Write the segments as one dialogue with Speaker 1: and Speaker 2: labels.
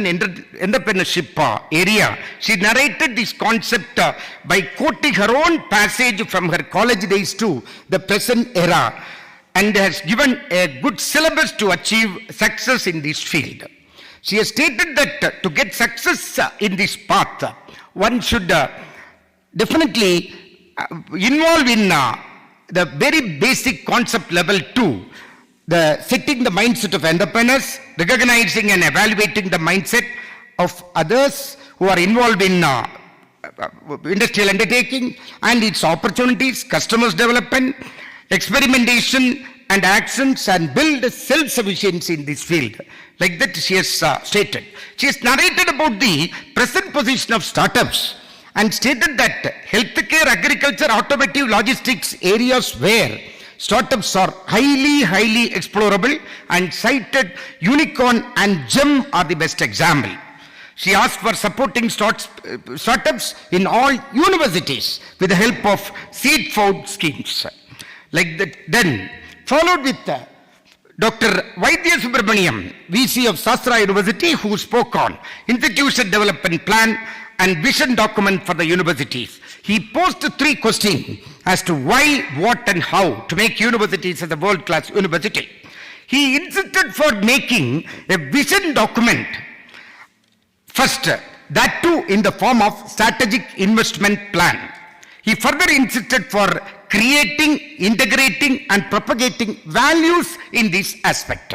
Speaker 1: entrepreneurship area. She narrated this concept by quoting her own passage from her college days to the present era, and has given a good syllabus to achieve success in this field. She has stated that to get success in this path, one should definitely involve in the very basic concept level too. The setting the mindset of entrepreneurs, recognizing and evaluating the mindset of others who are involved in industrial undertaking and its opportunities, customers development, experimentation and actions, and build self-sufficiency in this field. Like that she has stated. She has narrated about the present position of startups and stated that healthcare, agriculture, automotive, logistics areas where startups are highly explorable, and cited unicorn and gem are the best example. She asked for supporting startups in all universities with the help of seed fund schemes. Like that, then followed with Dr. Vaidya Subramaniam, VC of Sastra University, who spoke on institution development plan and vision document for the universities. He posed 3 questions as to why, what and how to make universities as a world-class university. He insisted for making a vision document first, that too in the form of strategic investment plan. He further insisted for creating, integrating and propagating values in this aspect.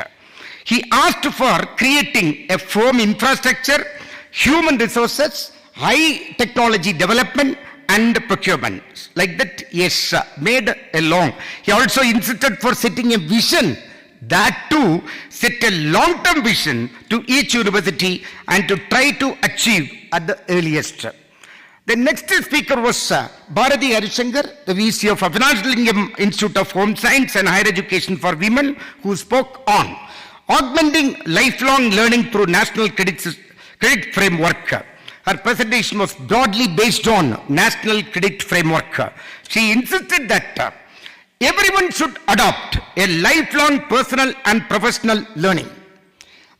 Speaker 1: He asked for creating a firm infrastructure, human resources, high technology development and procurement. Like that, he has made a long. He also insisted for setting a vision, that too set a long-term vision to each university and to try to achieve at the earliest. The next speaker was Bharati Harishankar, the VC of Avinashalingam Institute of Home Science and Higher Education for Women, who spoke on augmenting lifelong learning through National Credit Framework. Her presentation was broadly based on National Credit Framework. She insisted that everyone should adopt a lifelong personal and professional learning.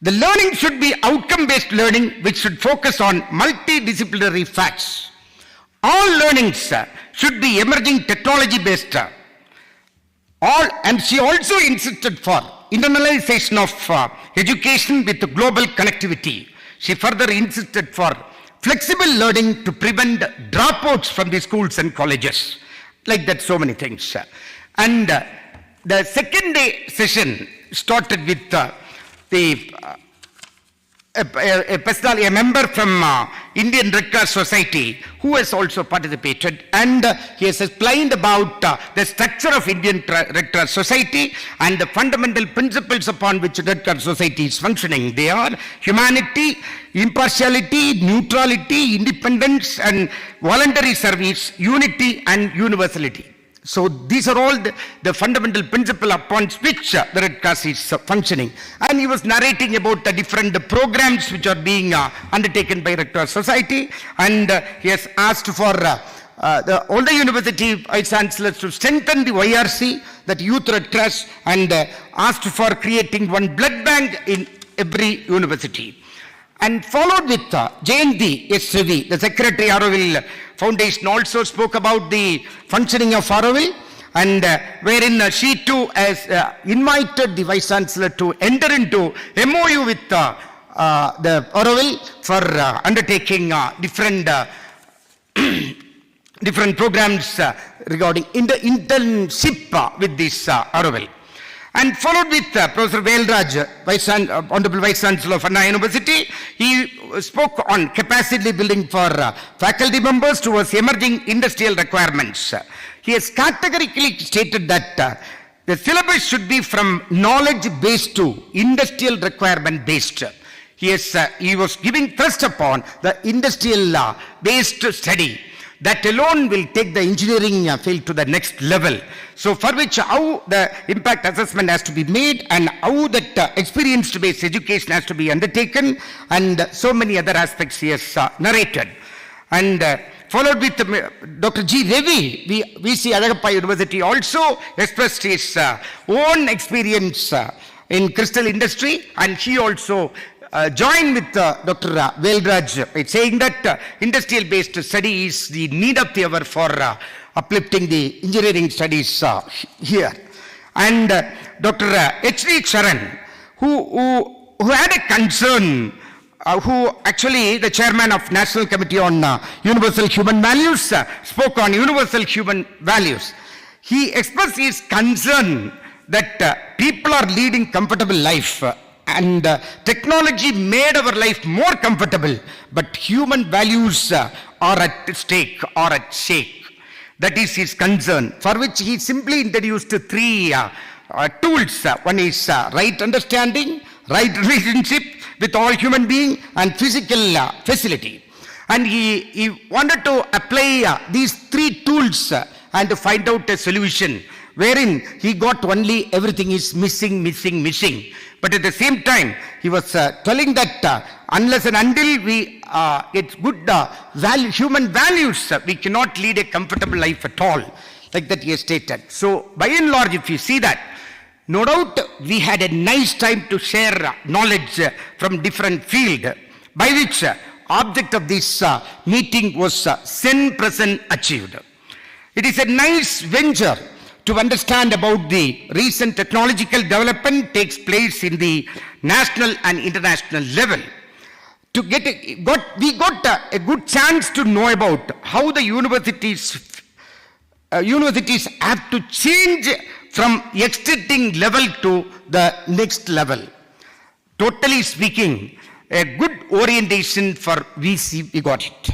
Speaker 1: The learning should be outcome-based learning, which should focus on multidisciplinary facts. All learnings should be emerging technology-based. And she also insisted for internalization of education with global connectivity. She further insisted for flexible learning to prevent dropouts from the schools and colleges. Like that, so many things. And the second day session started with a member from Indian Red Cross Society, who has also participated, and he has explained about the structure of Indian Red Cross Society and the fundamental principles upon which Red Cross Society is functioning. They are humanity, impartiality, neutrality, independence and voluntary service, unity and universality. So these are all the fundamental principle upon which the Red Cross is functioning. And he was narrating about the different programs which are being undertaken by Red Cross Society, and he has asked for all the university vice chancellors to strengthen the YRC, that Youth Red Cross, and asked for creating one blood bank in every university. And followed with Jayanti S. Ravi, the Secretary Auroville Foundation, also spoke about the functioning of Auroville, and wherein she too has invited the Vice Chancellor to enter into MOU with the Auroville for undertaking different programs regarding internship with this Auroville. And followed with Professor Velraj, Honorable Vice Chancellor of Anna University. He spoke on capacity building for faculty members towards emerging industrial requirements. He has categorically stated that the syllabus should be from knowledge based to industrial requirement based. He was giving thrust upon the industrial based study. That alone will take the engineering field to the next level. So for which how the impact assessment has to be made, and how that experience-based education has to be undertaken, and so many other aspects he has narrated. And followed with Dr. G. Ravi, VC Alagappa University, also expressed his own experience in crystal industry, and he also join with Dr. Velraj by saying that industrial-based study is the need of the hour for uplifting the engineering studies here. And Dr. H.D. Charan, who had a concern, who actually the chairman of National Committee on Universal Human Values spoke on universal human values. He expressed his concern that people are leading comfortable life and technology made our life more comfortable, but human values are at stake or at stake. That is his concern, for which he simply introduced three tools. One is right understanding, right relationship with all human beings, and physical facility. And he wanted to apply these three tools and to find out a solution wherein he got only everything is missing. But at the same time, he was telling that unless and until we get good human values, we cannot lead a comfortable life at all, like that he has stated. So by and large, if you see that, no doubt we had a nice time to share knowledge from different field, by which object of this meeting was Zen present achieved. It is a nice venture to understand about the recent technological development takes place in the national and international level. We got a good chance to know about how the universities have to change from existing level to the next level. Totally speaking, a good orientation for VC, we got it.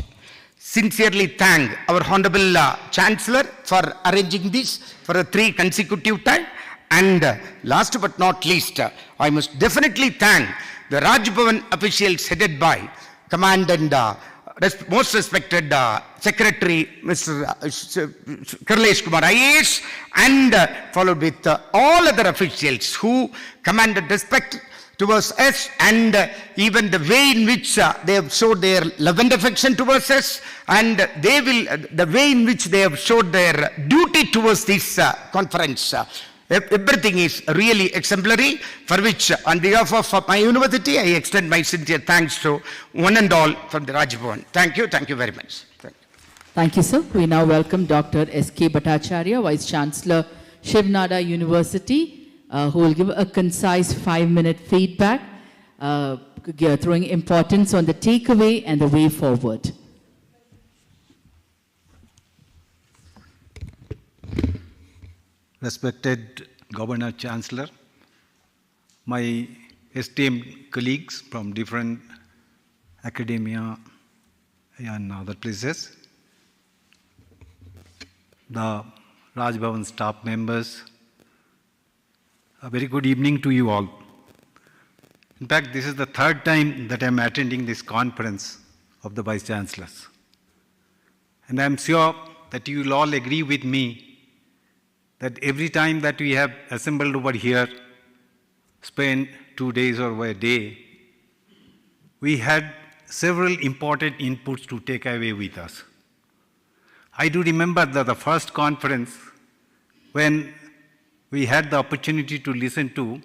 Speaker 1: Sincerely thank our Honorable Chancellor for arranging this for a 3 consecutive time. And last but not least, I must definitely thank the Raj Bhavan officials headed by Commandant most respected Secretary Mr. Karlesh Kumar IAS, and followed with all other officials who commanded respect towards us, and even the way in which they have showed their love and affection towards us, and the way in which they have showed their duty towards this conference. Everything is really exemplary, for which on behalf of my university, I extend my sincere thanks to one and all from the Raj Bhavan. Thank you very much.
Speaker 2: Thank you, sir. We now welcome Dr. S.K. Bhattacharya, Vice Chancellor, Shiv Nada University, who will give a concise 5-minute feedback, throwing importance on the takeaway and the way forward.
Speaker 3: Respected Governor Chancellor, my esteemed colleagues from different academia and other places, the Raj Bhavan staff members, a very good evening to you all. In fact, this is the 3rd time that I am attending this conference of the Vice Chancellors. And I am sure that you will all agree with me that every time that we have assembled over here, spent 2 days or a day, we had several important inputs to take away with us. I do remember that the first conference, when we had the opportunity to listen to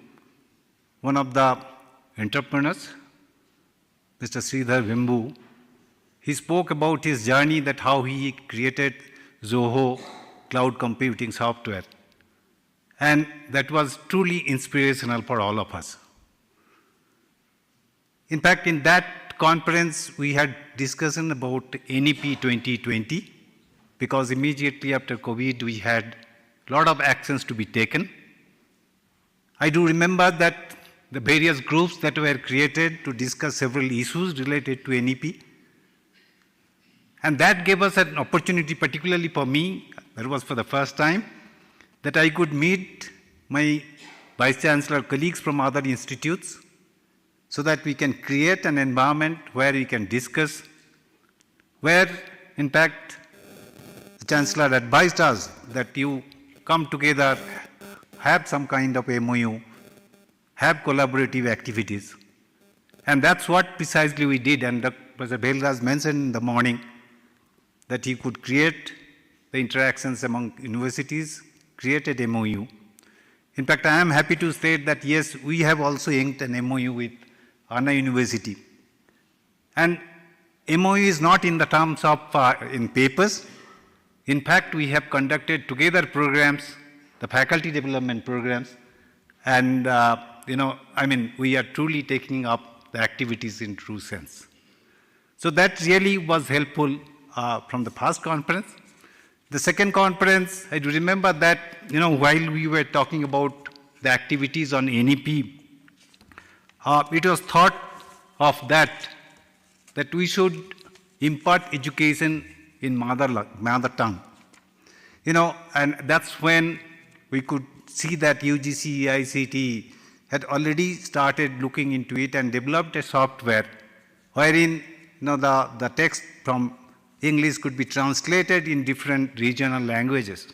Speaker 3: one of the entrepreneurs, Mr. Sridhar Vembu. He spoke about his journey, that how he created Zoho cloud computing software. And that was truly inspirational for all of us. In fact, in that conference, we had discussion about NEP 2020, because immediately after COVID, we had a lot of actions to be taken. I do remember that the various groups that were created to discuss several issues related to NEP. And that gave us an opportunity, particularly for me, that was for the first time, that I could meet my Vice Chancellor colleagues from other institutes, so that we can create an environment where we can discuss, where in fact the Chancellor advised us that you come together, have some kind of MOU, have collaborative activities. And that's what precisely we did. And Professor Velraj mentioned in the morning that he could create the interactions among universities, created MOU. In fact, I am happy to state that yes, we have also inked an MOU with Anna University. And MOU is not in the terms of in papers. In fact, we have conducted together programs, the faculty development programs, and we are truly taking up the activities in true sense. So that really was helpful from the first conference. The second conference, I do remember that, while we were talking about the activities on NEP, it was thought of that we should impart education in mother tongue. And that's when we could see that UGC, ICT had already started looking into it and developed a software wherein the text from English could be translated in different regional languages,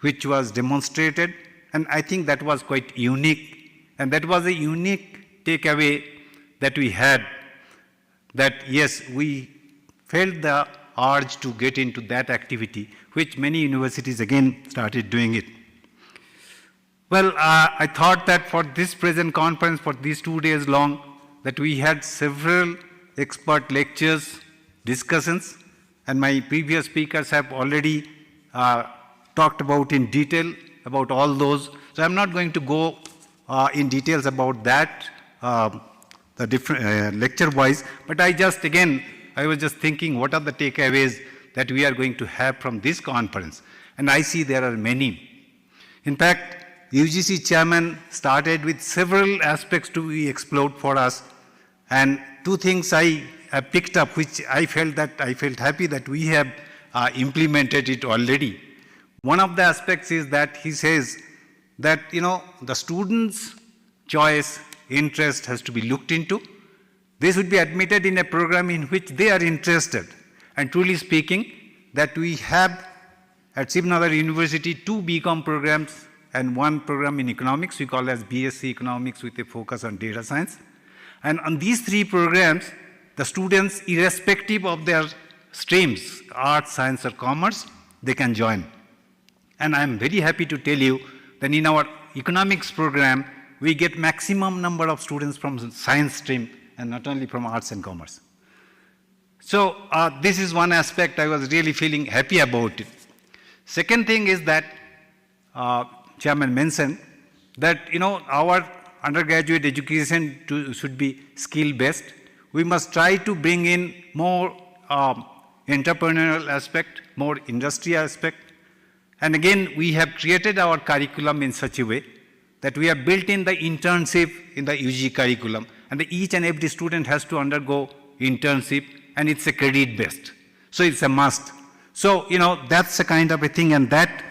Speaker 3: which was demonstrated, and I think that was quite unique, and that was a unique takeaway that we had, that yes, we felt the urge to get into that activity, which many universities again started doing it. Well, I thought that for this present conference, for these 2 days long, that we had several expert lectures, discussions, and my previous speakers have already talked about in detail about all those. So I'm not going to go in details about that, the different lecture-wise, but I was just thinking what are the takeaways that we are going to have from this conference. And I see there are many. In fact, UGC chairman started with several aspects to be explored for us, and 2 things I picked up, which I felt happy that we have implemented it already. One of the aspects is that he says that, the students' choice, interest has to be looked into. They should be admitted in a program in which they are interested. And truly speaking, that we have at Shivnadar University 2 BCom programs and 1 program in economics, we call as BSc Economics with a focus on data science. And on these 3 programs, the students, irrespective of their streams, arts, science or commerce, they can join. And I'm very happy to tell you that in our economics program, we get maximum number of students from science stream and not only from arts and commerce. So this is one aspect I was really feeling happy about it. Second thing is that Chairman mentioned that our undergraduate education should be skill-based. We must try to bring in more entrepreneurial aspect, more industry aspect. And again, we have created our curriculum in such a way that we have built in the internship in the UG curriculum, and each and every student has to undergo internship, and it's a credit-based. So it's a must. So, that's a kind of a thing, and that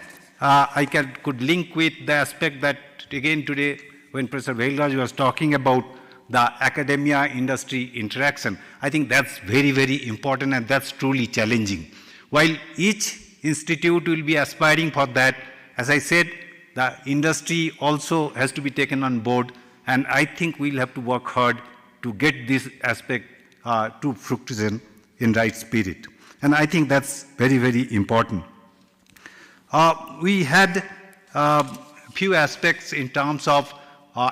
Speaker 3: could link with the aspect that, again, today, when Professor Velraj was talking about the academia-industry interaction, I think that's very, very important, and that's truly challenging. While each institute will be aspiring for that, as I said, the industry also has to be taken on board, and I think we'll have to work hard to get this aspect to fruition in right spirit. And I think that's very, very important. We had a few aspects in terms of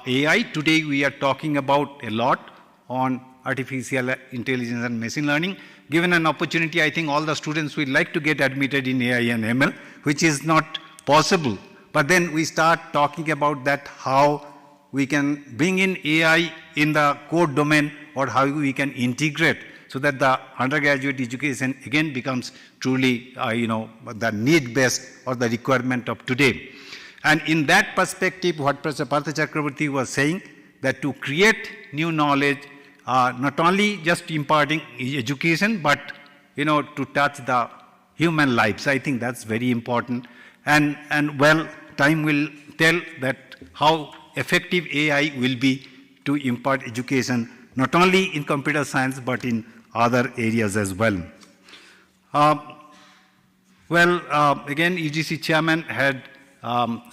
Speaker 3: AI. Today we are talking about a lot on artificial intelligence and machine learning. Given an opportunity, I think all the students will like to get admitted in AI and ML, which is not possible. But then we start talking about that, how we can bring in AI in the core domain, or how we can integrate so that the undergraduate education again becomes truly, the need-based or the requirement of today. And in that perspective, what Professor Partha Chakraborty was saying, that to create new knowledge, not only just imparting education, but to touch the human lives. I think that's very important. And well, time will tell that how effective AI will be to impart education, not only in computer science, but in other areas as well. Again, UGC chairman had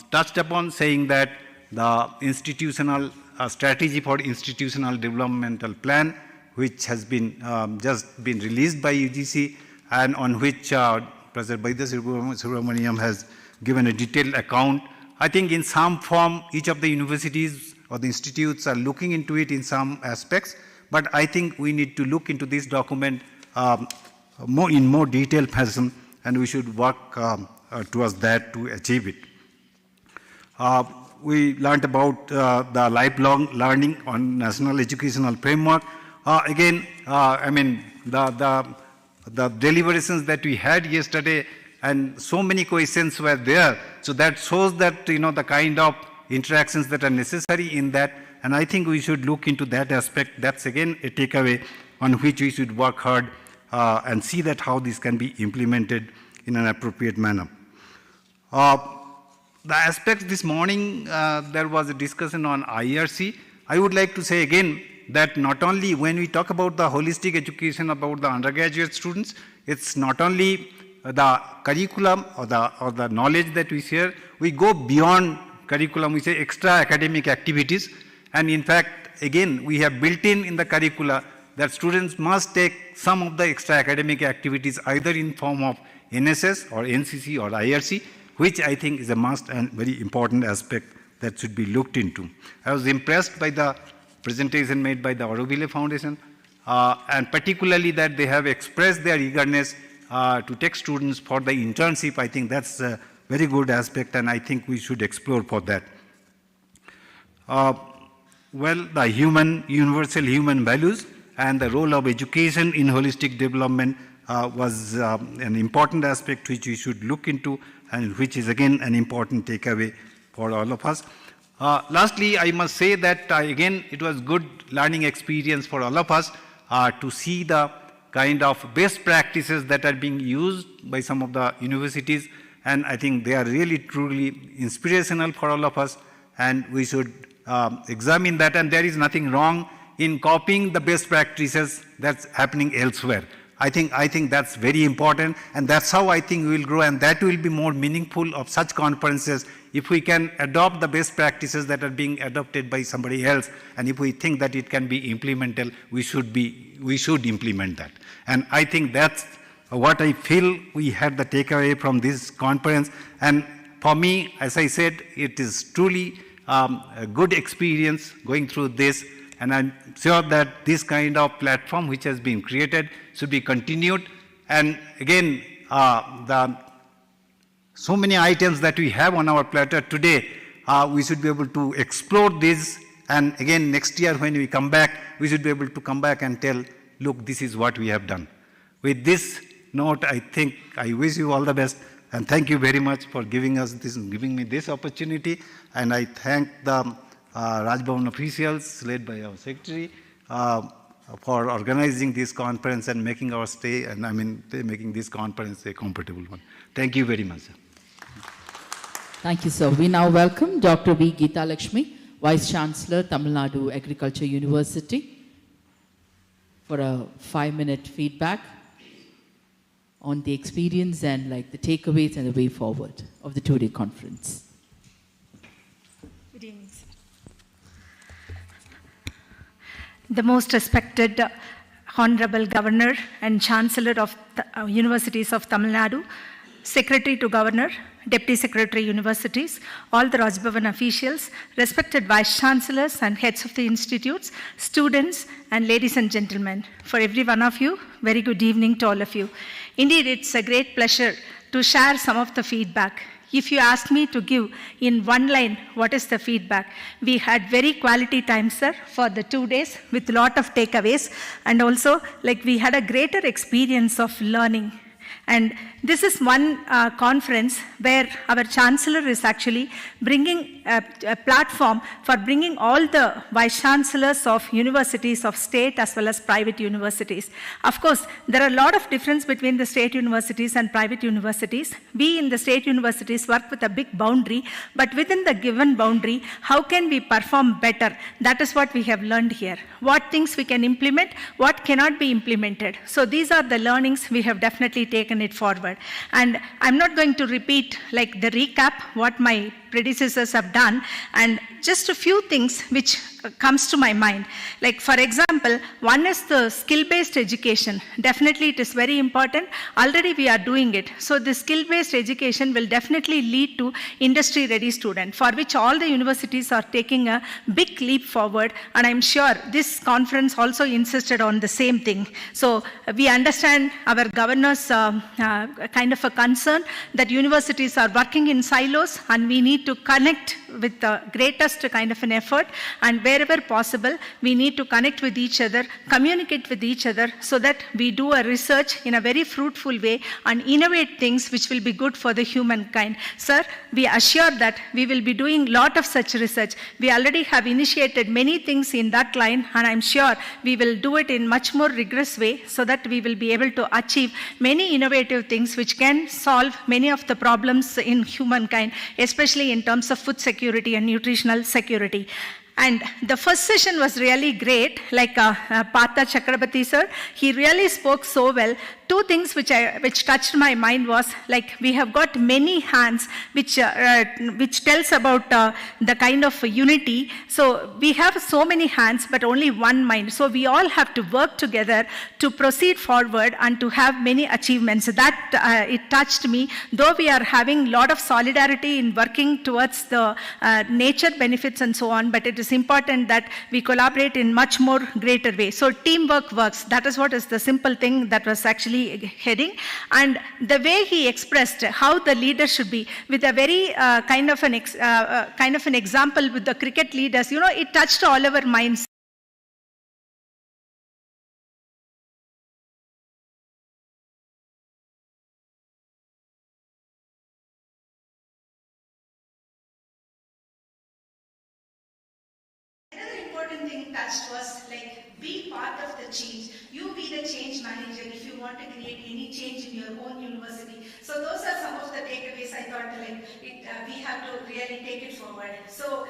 Speaker 3: touched upon saying that the institutional strategy for institutional developmental plan, which has been just been released by UGC, and on which Professor Vaidya Subramaniam has given a detailed account. I think in some form, each of the universities or the institutes are looking into it in some aspects, but I think we need to look into this document in more detailed fashion, and we should work towards that to achieve it. We learned about the lifelong learning on National Educational Framework. Again, I mean, the deliberations that we had yesterday, and so many questions were there. So that shows that, the kind of interactions that are necessary in that. And I think we should look into that aspect. That's again a takeaway on which we should work hard and see that how this can be implemented in an appropriate manner. The aspects this morning, there was a discussion on IRC. I would like to say again that not only when we talk about the holistic education about the undergraduate students, it's not only the curriculum or the knowledge that we share, we go beyond curriculum, we say extra academic activities. And in fact, again, we have built in the curricula that students must take some of the extra academic activities either in form of NSS or NCC or IRC, which I think is a must and very important aspect that should be looked into. I was impressed by the presentation made by the Auroville Foundation, and particularly that they have expressed their eagerness to take students for the internship. I think that's a very good aspect, and I think we should explore for that. Well, the universal human values and the role of education in holistic development was an important aspect which we should look into, and which is again an important takeaway for all of us. Lastly, I must say that again, it was good learning experience for all of us to see the kind of best practices that are being used by some of the universities, and I think they are really truly inspirational for all of us, and we should examine that, and there is nothing wrong in copying the best practices that's happening elsewhere. I think that's very important, and that's how I think we will grow, and that will be more meaningful of such conferences if we can adopt the best practices that are being adopted by somebody else, and if we think that it can be implemented, we should implement that. And I think that's what I feel we had the takeaway from this conference. And for me, as I said, it is truly a good experience going through this, and I'm sure that this kind of platform which has been created should be continued. And again, so many items that we have on our platter today, we should be able to explore this, and again next year when we come back, we should be able to come back and tell, look, this is what we have done. With this note, I think I wish you all the best, and thank you very much for giving me this opportunity, and I thank the Raj Bhavan officials led by our secretary for organizing this conference and making our stay, and making this conference a comfortable one. Thank you very much, sir.
Speaker 2: Thank you, sir. We now welcome Dr. V. Geeta Lakshmi, Vice Chancellor, Tamil Nadu Agriculture University, for a 5-minute feedback on the experience and the takeaways and the way forward of the two-day conference.
Speaker 4: Good evening, sir. The most respected Honorable Governor and Chancellor of the Universities of Tamil Nadu, Secretary to Governor, Deputy Secretary Universities, all the Raj Bhavan officials, respected Vice Chancellors and heads of the institutes, students, and ladies and gentlemen, for every one of you, very good evening to all of you. Indeed, it's a great pleasure to share some of the feedback. If you ask me to give in one line what is the feedback, we had very quality time, sir, for the 2 days with a lot of takeaways, and also we had a greater experience of learning. And this is one conference where our Chancellor is actually bringing a platform for bringing all the Vice Chancellors of universities of state as well as private universities. Of course, there are a lot of difference between the state universities and private universities. We in the state universities work with a big boundary, but within the given boundary, how can we perform better? That is what we have learned here. What things we can implement, what cannot be implemented. So these are the learnings we have definitely taken it forward. And I'm not going to repeat the recap what my predecessors have done, and just a few things which comes to my mind. Like for example, one is the skill-based education. Definitely it is very important. Already we are doing it. So the skill-based education will definitely lead to industry-ready student, for which all the universities are taking a big leap forward, and I'm sure this conference also insisted on the same thing. So we understand our governor's kind of a concern that universities are working in silos, and we need to connect with the greatest kind of an effort, and wherever possible we need to connect with each other, communicate with each other, so that we do a research in a very fruitful way and innovate things which will be good for the humankind. Sir, we assure that we will be doing lot of such research. We already have initiated many things in that line, and I'm sure we will do it in much more rigorous way, so that we will be able to achieve many innovative things which can solve many of the problems in humankind, especially in terms of food security and nutritional security. And the first session was really great, like Partha Chakrabarti sir, he really spoke so well. Two things which touched my mind was, like, we have got many hands which tells about the kind of unity. So we have so many hands but only one mind. So we all have to work together to proceed forward and to have many achievements. That it touched me, though we are having a lot of solidarity in working towards the nature benefits and so on, but it is important that we collaborate in much more greater way. So teamwork works. That is what is the simple thing that was actually heading. And the way he expressed how the leader should be, with a very kind of an example with the cricket leaders, it touched all our minds. Another important thing touched was, like, be part of the change. You be the change manager if you want to create any change in your own university. So those are some of the takeaways I thought, like, we have to really take it forward. So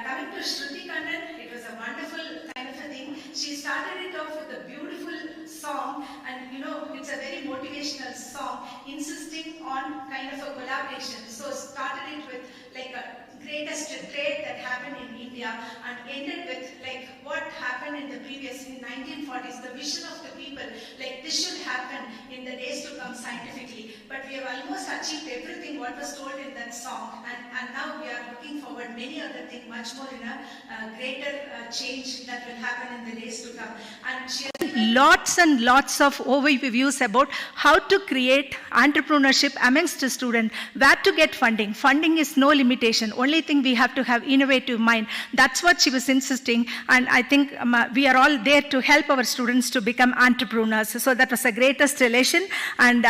Speaker 4: coming to Shruti Kannan, it was a wonderful kind of a thing. She started it off with a beautiful song, and it's a very motivational song, insisting on kind of a collaboration. So started it with, like, a greatest trade that happened in India, and ended with, like, what happened in the previous, in 1940s, the vision of the people, like, this should happen in the days to come scientifically. But we have almost achieved everything what was told in that song, and now we are looking forward many other things, much more in a greater change that will happen in the days to come. And she has lots and lots of overviews about how to create entrepreneurship amongst the student, where to get funding. Funding is no limitation. Only thing we have to have innovative mind. That's what she was insisting, and I think we are all there to help our students to become entrepreneurs. So that was the greatest relation. And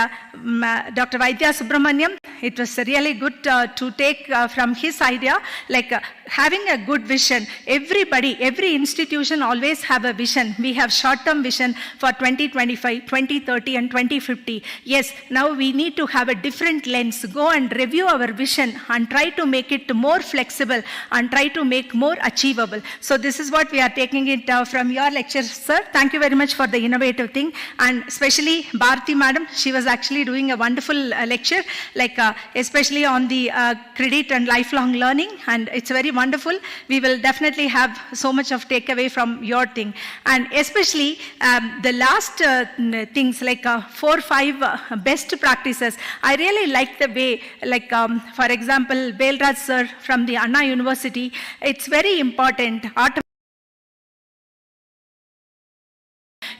Speaker 4: Dr. Vaidya Subramaniam, it was really good to take from his idea, like having a good vision. Everybody, every institution always have a vision. We have short-term vision for 2025, 2030 and 2050. Yes, now we need to have a different lens. Go and review our vision and try to make it more flexible and try to make more achievable. So this is what we are taking it from your lecture, sir. Thank you very much for the innovative thing. And especially Bharati madam, she was actually doing a wonderful lecture, like especially on the credit and lifelong learning, and it's very wonderful. We will definitely have so much of takeaway from your thing. And especially the last things, like 4 or 5 best practices. I really like the way, like for example, Belraj sir from the Anna University, it's very important.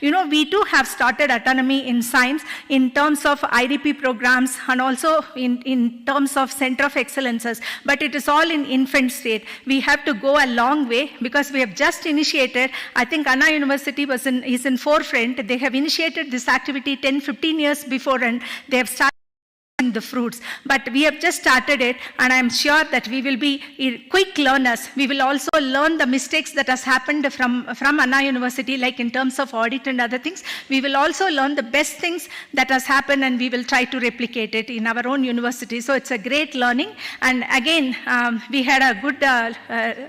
Speaker 4: We too have started autonomy in science in terms of IDP programs and also in terms of Center of Excellences, but it is all in infant state. We have to go a long way because we have just initiated. I think Anna University is in forefront. They have initiated this activity 10-15 years before, and they have started the fruits, but we have just started it, and I am sure that we will be quick learners. We will also learn the mistakes that has happened from Anna University, like in terms of audit and other things. We will also learn the best things that has happened, and we will try to replicate it in our own university. So it's a great learning. And again, we had a good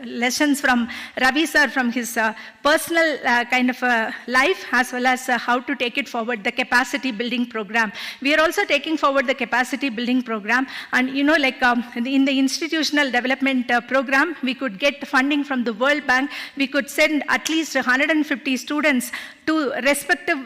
Speaker 4: lessons from Ravi sir, from his personal kind of life, as well as how to take it forward, the capacity building program. We are also taking forward the capacity capacity building program. And in the institutional development program, we could get funding from the World Bank. We could send at least 150 students to respective,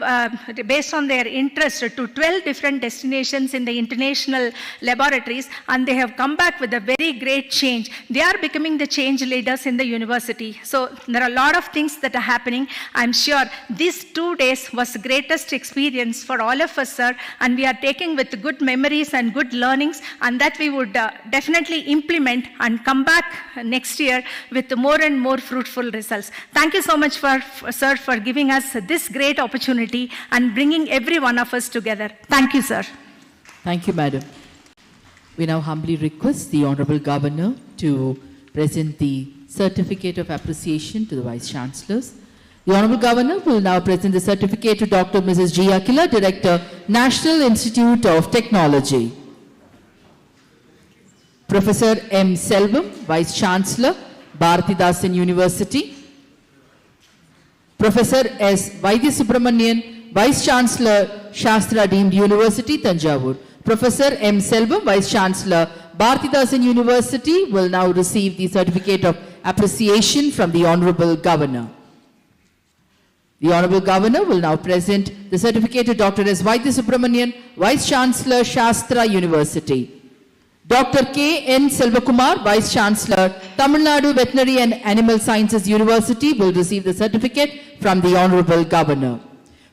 Speaker 4: based on their interest, to 12 different destinations in the international laboratories, and they have come back with a very great change. They are becoming the change leaders in the university. So there are a lot of things that are happening. I'm sure these 2 days was the greatest experience for all of us, sir, and we are taking with good memories and good learnings, and that we would definitely implement and come back next year with more and more fruitful results. Thank you so much, sir, for giving us this great opportunity and bringing every one of us together. Thank you, sir.
Speaker 2: Thank you, Madam. We now humbly request the Honorable Governor to present the Certificate of Appreciation to the Vice Chancellors. The Honorable Governor will now present the certificate to Dr. Mrs. G. Akila, Director, National Institute of Technology. Professor M. Selvam, Vice Chancellor, Bharatidasan University. Professor S. Vaidya Subramanian, Vice Chancellor, Shastra Deemed University, Tanjavur. Professor M. Selvam, Vice Chancellor, Bharatidasan University, will now receive the Certificate of Appreciation from the Honorable Governor. The Honorable Governor will now present the certificate to Dr. S. Vaidya Subramanian, Vice Chancellor, Shastra University. Dr. K. N. Selvakumar, Vice Chancellor, Tamil Nadu Veterinary and Animal Sciences University, will receive the certificate from the Honorable Governor.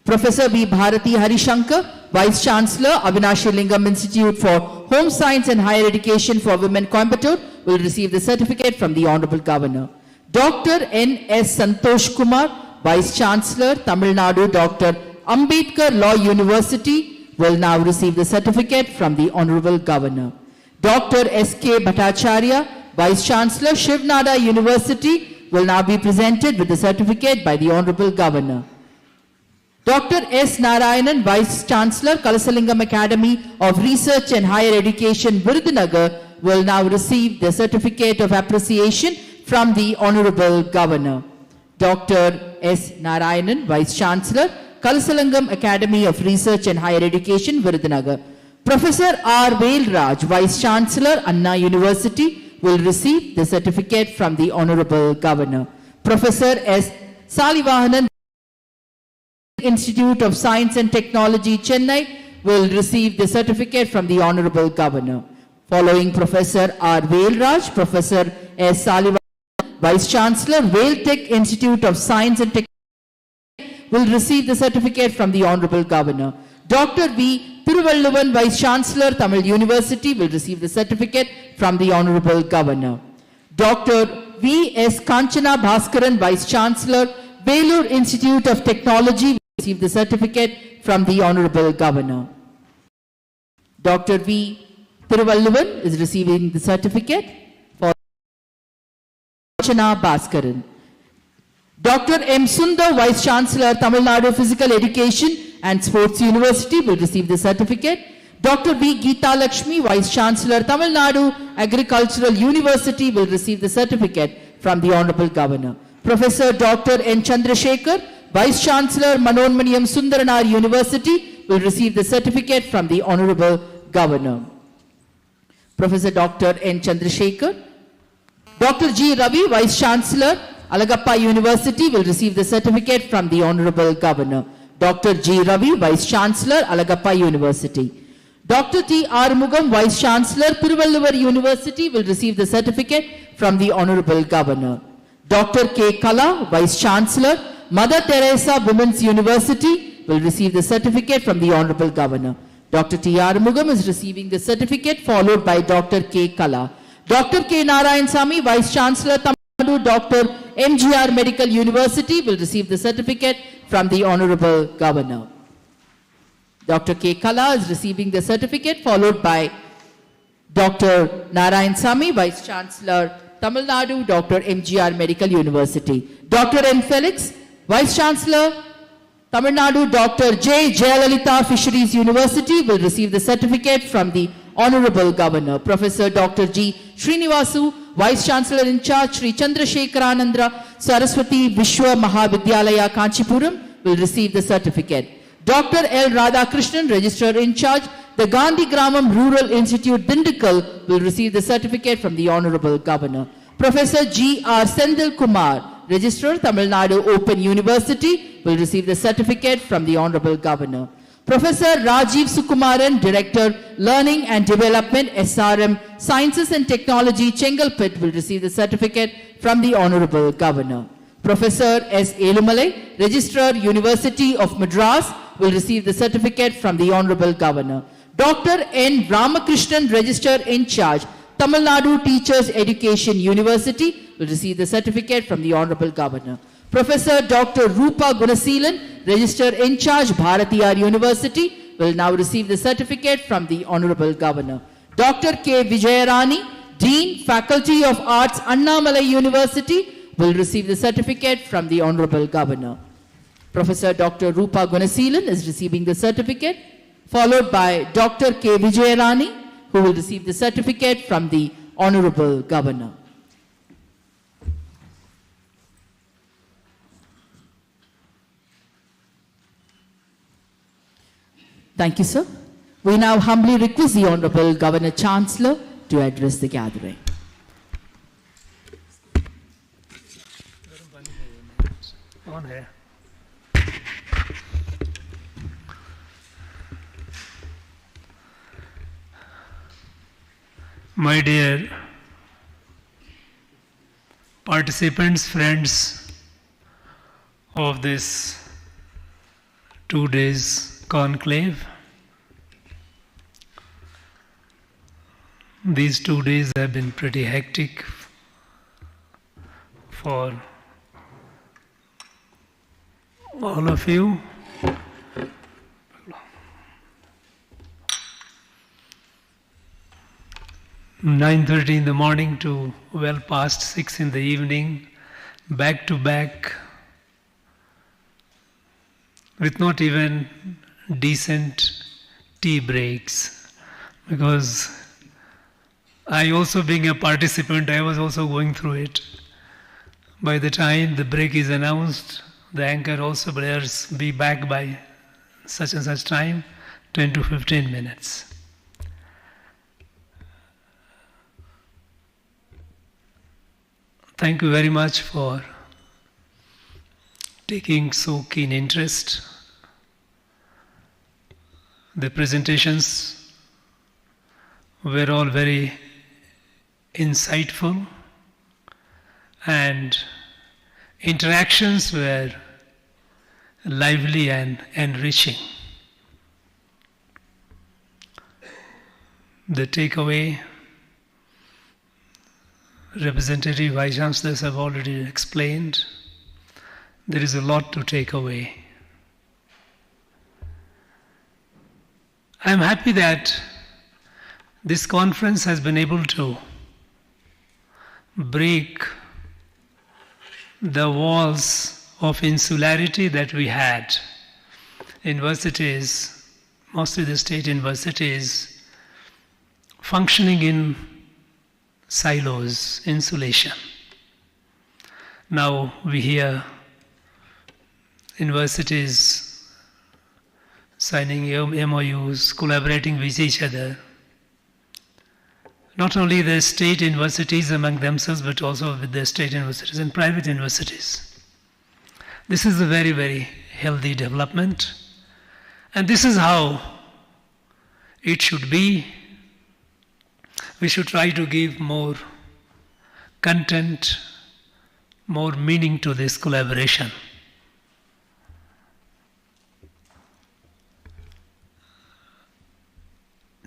Speaker 2: Professor B. Bharati Harishankar, Vice Chancellor, Avinashi Lingam Institute for Home Science and Higher Education for Women, Coimbatore, will receive the certificate from the Honorable Governor. Dr. N. S. Santosh Kumar, Vice Chancellor, Tamil Nadu Dr. Ambedkar Law University, will now receive the certificate from the Honorable Governor. Dr. S. K. Bhattacharya, Vice Chancellor, Shiv Nada University, will now be presented with the certificate by the Honorable Governor. Dr. S. Narayanan, Vice Chancellor, Kalasalingam Academy of Research and Higher Education, Virudhunagar, will now receive the Certificate of Appreciation from the Honorable Governor. Dr. S. Narayanan, Vice Chancellor, Kalasalingam Academy of Research and Higher Education, Virudhunagar. Professor R. Velraj, Vice Chancellor, Anna University, will receive the certificate from the Honorable Governor. Professor S. Salivahanan, Institute of Science and Technology, Chennai, will receive the certificate from the Honorable Governor. Following Professor R. Velraj, Professor S. Salivahanan, Vice Chancellor, Valetech Institute of Science and Technology, will receive the certificate from the Honorable Governor. Dr. V. Thiruvalluvan, Vice Chancellor, Tamil University, will receive the certificate from the Honorable Governor. Dr. V. S. Kanchana Bhaskaran, Vice Chancellor, Belur Institute of Technology, will receive the certificate from the Honorable Governor. Dr. V. Thiruvalluvan is receiving the certificate for Kanchana Bhaskaran. Dr. M. Sundar, Vice Chancellor, Tamil Nadu Physical Education and Sports University, will receive the certificate. Dr. B. Geeta Lakshmi, Vice Chancellor, Tamil Nadu Agricultural University, will receive the certificate from the Honorable Governor. Professor Dr. N. Chandrasekhar, Vice Chancellor, Manonmaniyam Sundaranar University, will receive the certificate from the Honorable Governor. Professor Dr. N. Chandrasekhar. Dr. G. Ravi, Vice Chancellor, Alagappa University, will receive the certificate from the Honorable Governor. Dr. G. Ravi, Vice Chancellor, Alagappa University. Dr. T. Armugam, Vice Chancellor, Thiruvalluvar University, will receive the certificate from the Honorable Governor. Dr. K. Kala, Vice Chancellor, Mother Teresa Women's University, will receive the certificate from the Honorable Governor. Dr. T. Armugam is receiving the certificate, followed by Dr. K. Kala. Dr. K. Narayan Sami, Vice Chancellor, Tamil Nadu Dr. MGR Medical University, will receive the certificate from the Honorable Governor. Dr. K. Kala is receiving the certificate, followed by Dr. Narayan Sami, Vice Chancellor, Tamil Nadu Dr. MGR Medical University. Dr. N. Felix, Vice Chancellor, Tamil Nadu Dr. J. Jayalalitha Fisheries University, will receive the certificate from the Honorable Governor. Professor Dr. G. Srinivasu, Vice Chancellor in charge, Sri Chandrasekharanandra Saraswati Vishwa Mahavidyalaya, Kanchipuram, will receive the certificate. Dr. L. Radhakrishnan, Registrar in charge, The Gandhi Gramam Rural Institute, Dindikal, will receive the certificate from the Honorable Governor. Professor G.R. Sendil Kumar, Registrar, Tamil Nadu Open University, will receive the certificate from the Honorable Governor. Professor Rajiv Sukumaran, Director, Learning and Development, SRM, Sciences and Technology, Chengalpet, will receive the certificate from the Honorable Governor. Professor S. Elumalai, Registrar, University of Madras, will receive the certificate from the Honorable Governor. Dr. N. Ramakrishnan, Registrar in Charge, Tamil Nadu Teachers Education University, will receive the certificate from the Honorable Governor. Professor Dr. Rupa Gunasilan, Registrar in Charge, Bharatiyar University, will now receive the certificate from the Honorable Governor. Dr. K. Vijayarani, Dean, Faculty of Arts, Annamalai University, will receive the certificate from the Honorable Governor. Professor Dr. Rupa Gunasilan is receiving the certificate, followed by Dr. K. Vijayarani, who will receive the certificate from the Honorable Governor. Thank you, sir. We now humbly request the Honorable Governor Chancellor to address the gathering.
Speaker 5: On है. My dear participants, friends of this 2 days conclave, these 2 days have been pretty hectic for all of you. 9:30 in the morning to well past 6 in the evening, back to back, with not even decent tea breaks. Because I also, being a participant, I was also going through it. By the time the break is announced, the anchor also bears be back by such and such time, 10 to 15 minutes. Thank you very much for taking so keen interest. The presentations were all very insightful, and interactions were lively and enriching. The takeaway, Representative Vice Chancellors have already explained. There is a lot to take away. I am happy that this conference has been able to break the walls of insularity that we had. Universities, mostly the state universities, functioning in silos, insulation. Now we hear universities signing MOUs, collaborating with each other. Not only the state universities among themselves, but also with the state universities and private universities. This is a very, very healthy development. And this is how it should be. We should try to give more content, more meaning to this collaboration.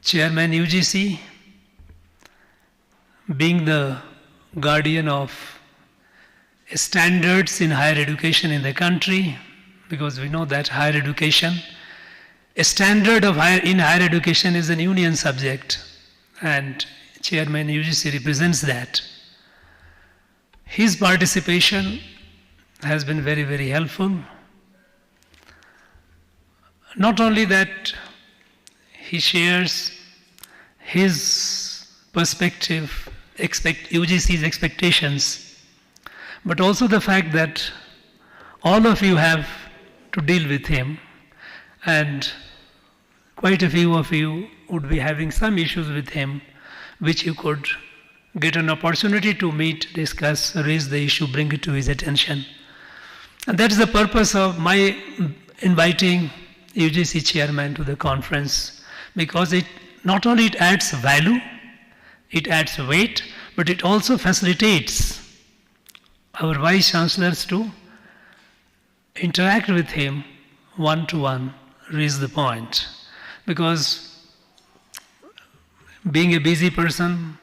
Speaker 5: Chairman UGC, being the guardian of standards in higher education in the country, because we know that higher education, a standard of in higher education is an union subject, and Chairman UGC represents that. His participation has been very, very helpful. Not only that, he shares his perspective, UGC's expectations, but also the fact that all of you have to deal with him, and quite a few of you would be having some issues with him, which you could get an opportunity to meet, discuss, raise the issue, bring it to his attention. And that is the purpose of my inviting UGC chairman to the conference, because it not only it adds value, it adds weight, but it also facilitates our vice chancellors to interact with him one-to-one, raise the point. Because being a busy person,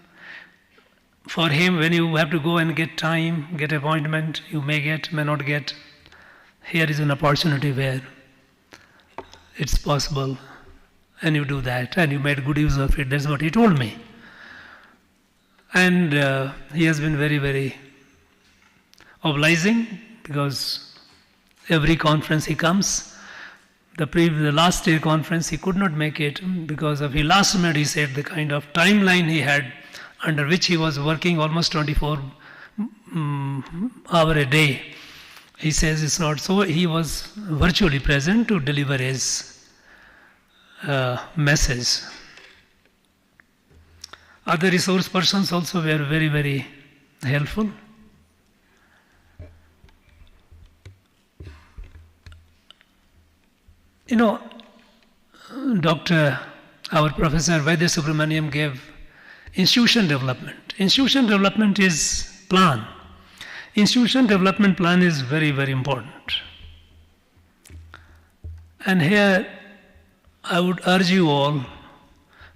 Speaker 5: for him, when you have to go and get time, get appointment, you may get, may not get. Here is an opportunity where it's possible, and you do that, and you made good use of it. That's what he told me. And he has been very, very obliging, because every conference he comes. The last year conference he could not make it because of, he last minute he said the kind of timeline he had under which he was working almost 24 hours a day. He says it's not so. He was virtually present to deliver his message. Other resource persons also were very, very helpful. You know, our Professor Vaidya Subramaniam gave institution development. Institution development is plan. Institution development plan is very, very important. And here I would urge you all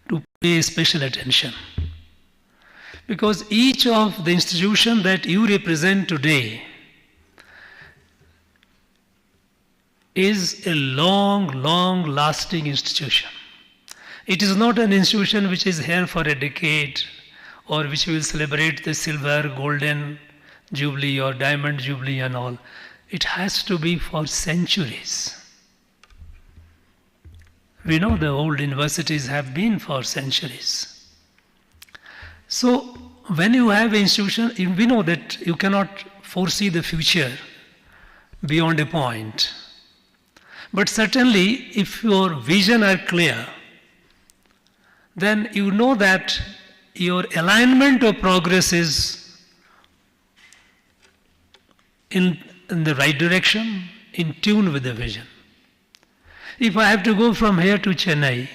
Speaker 5: to pay special attention. Because each of the institutions that you represent today is a long, long lasting institution. It is not an institution which is here for a decade or which will celebrate the silver, golden jubilee or diamond jubilee and all. It has to be for centuries. We know the old universities have been for centuries. So when you have an institution, we know that you cannot foresee the future beyond a point. But certainly, if your vision are clear, then you know that your alignment of progress is in the right direction, in tune with the vision. If I have to go from here to Chennai,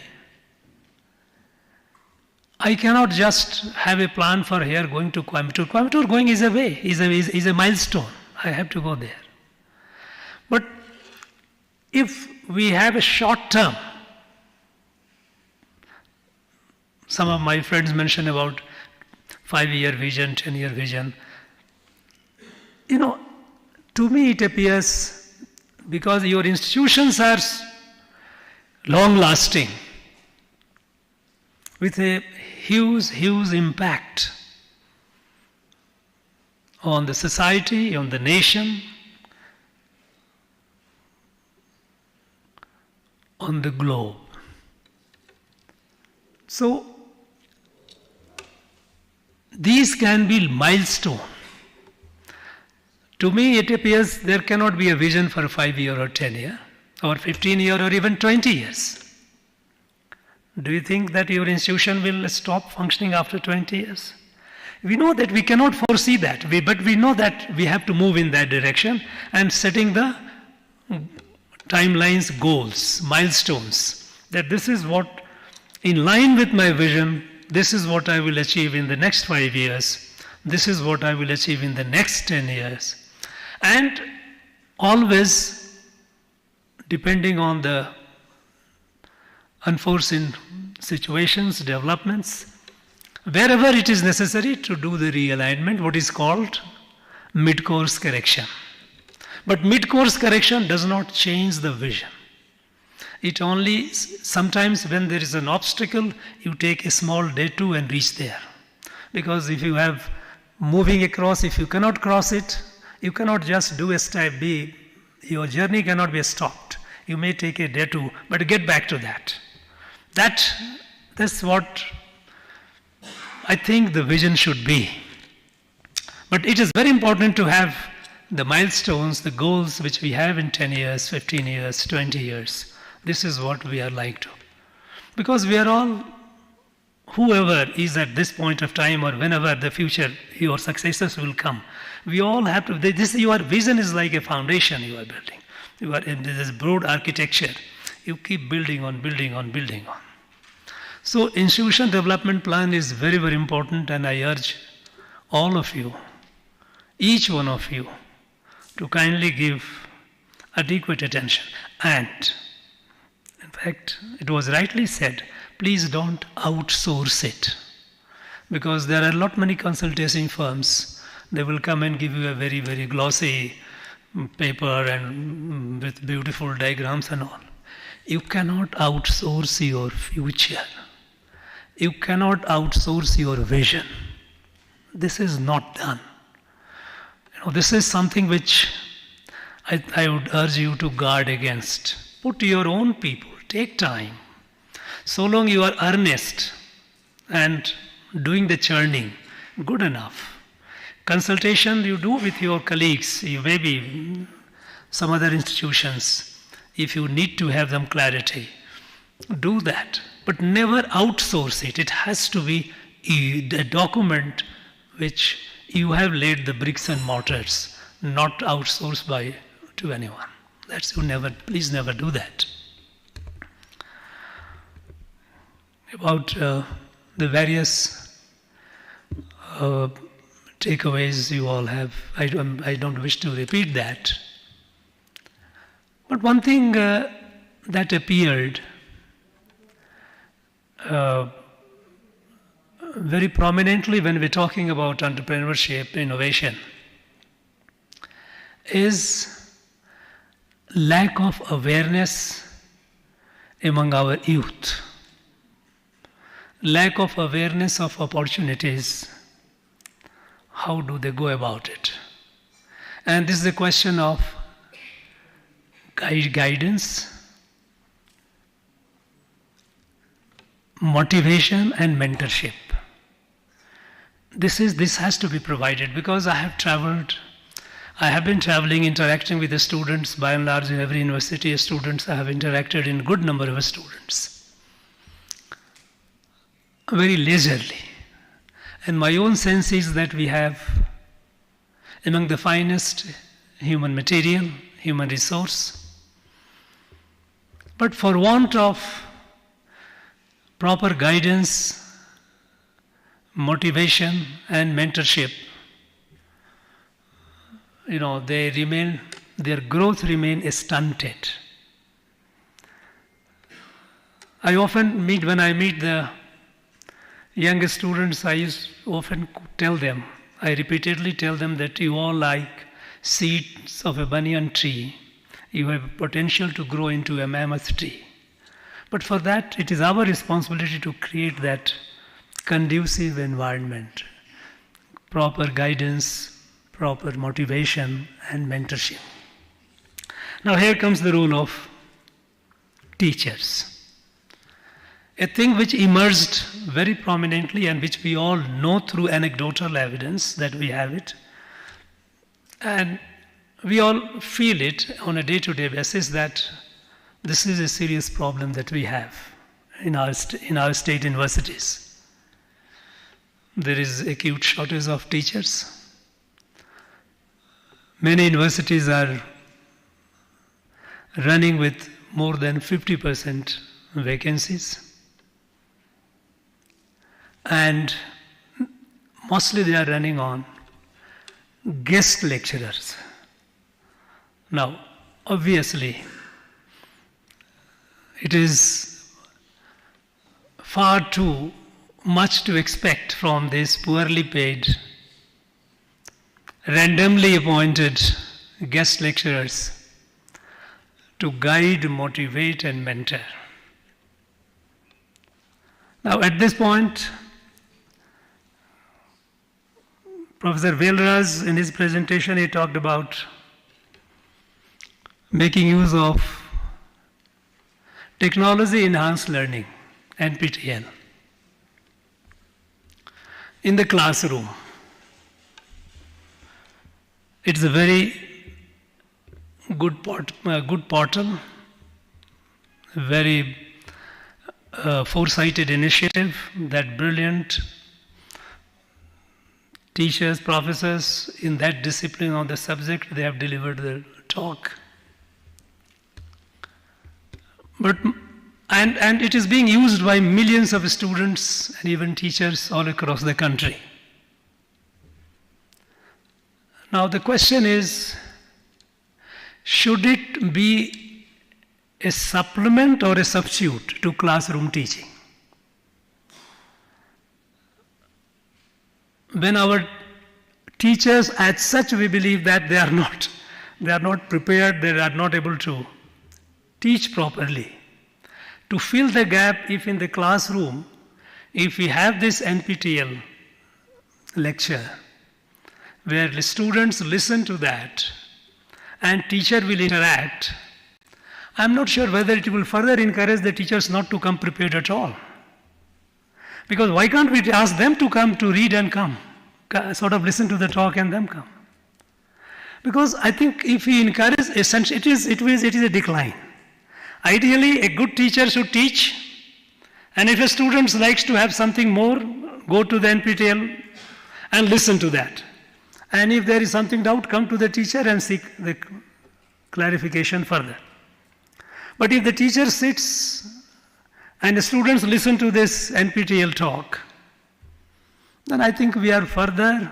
Speaker 5: I cannot just have a plan for here going to Coimbatore. Coimbatore going is a way, is a milestone. I have to go there. But if we have a short term, some of my friends mentioned about 5-year vision, 10-year vision. You know, to me it appears, because your institutions are long lasting, with a huge, huge impact on the society, on the nation, on the globe. So, these can be milestone. To me, it appears there cannot be a vision for 5-year or 10-year, or 15-year or even 20 years. Do you think that your institution will stop functioning after 20 years? We know that we cannot foresee that, but we know that we have to move in that direction and setting the timelines, goals, milestones, that this is what, in line with my vision, this is what I will achieve in the next 5 years, this is what I will achieve in the next 10 years. And always, depending on the unforeseen situations, developments, wherever it is necessary to do the realignment, what is called mid-course correction. But mid-course correction does not change the vision. It only, sometimes when there is an obstacle, you take a small detour and reach there. Because if you have moving across, if you cannot cross it, you cannot just do a step B. Your journey cannot be stopped. You may take a detour, but get back to that. That's what I think the vision should be. But it is very important to have the milestones, the goals which we have in 10 years, 15 years, 20 years. This is what we are like to. Because we are all, whoever is at this point of time or whenever the future, your successors will come, we all have to, your vision is like a foundation you are building. You are in this broad architecture. You keep building on, building on, building on. So institution development plan is very, very important, and I urge all of you, each one of you, to kindly give adequate attention. And in fact, it was rightly said, please don't outsource it. Because there are many consulting firms, they will come and give you a very, very glossy paper and with beautiful diagrams and all. You cannot outsource your future. You cannot outsource your vision. This is not done. This is something which I would urge you to guard against. Put your own people, take time. So long you are earnest and doing the churning, good enough. Consultation you do with your colleagues, you maybe some other institutions, if you need to have them clarity, do that. But never outsource it. It has to be a document which you have laid the bricks and mortars, not outsourced to anyone. Please never do that. About the various takeaways you all have, I don't wish to repeat that. But one thing that appeared very prominently when we're talking about entrepreneurship, innovation, is lack of awareness among our youth. Lack of awareness of opportunities. How do they go about it? And this is a question of guidance, motivation, and mentorship. This has to be provided, because I have been traveling, interacting with the students. By and large, in every university, students, I have interacted in a good number of students. Very leisurely. And my own sense is that we have among the finest human material, human resource. But for want of proper guidance, motivation, and mentorship, their growth remain stunted. When I meet the young students, I repeatedly tell them that you all like seeds of a banyan tree. You have potential to grow into a mammoth tree. But for that, it is our responsibility to create that conducive environment, proper guidance, proper motivation, and mentorship. Now here comes the role of teachers. A thing which emerged very prominently and which we all know through anecdotal evidence that we have it, and we all feel it on a day-to-day basis, that this is a serious problem that we have in our state universities. There is acute shortage of teachers. Many universities are running with more than 50% vacancies. And mostly they are running on guest lecturers. Now, obviously, it is far too much to expect from these poorly paid, randomly appointed guest lecturers to guide, motivate, and mentor. Now, at this point, Professor Velraz, in his presentation, he talked about making use of technology-enhanced learning, NPTEL, in the classroom. It's a very good portal, very foresighted initiative that brilliant teachers, professors in that discipline on the subject, they have delivered the talk. And it is being used by millions of students and even teachers all across the country. Now the question is, should it be a supplement or a substitute to classroom teaching? When our teachers, as such, we believe that they are not prepared, they are not able to teach properly. To fill the gap, if in the classroom, if we have this NPTEL lecture, where the students listen to that and teacher will interact, I'm not sure whether it will further encourage the teachers not to come prepared at all. Because why can't we ask them to come to read and come, sort of listen to the talk and then come? Because I think if we encourage, it is a decline. Ideally, a good teacher should teach, and if a student likes to have something more, go to the NPTEL and listen to that. And if there is something doubt, come to the teacher and seek the clarification further. But if the teacher sits and the students listen to this NPTEL talk, then I think we are further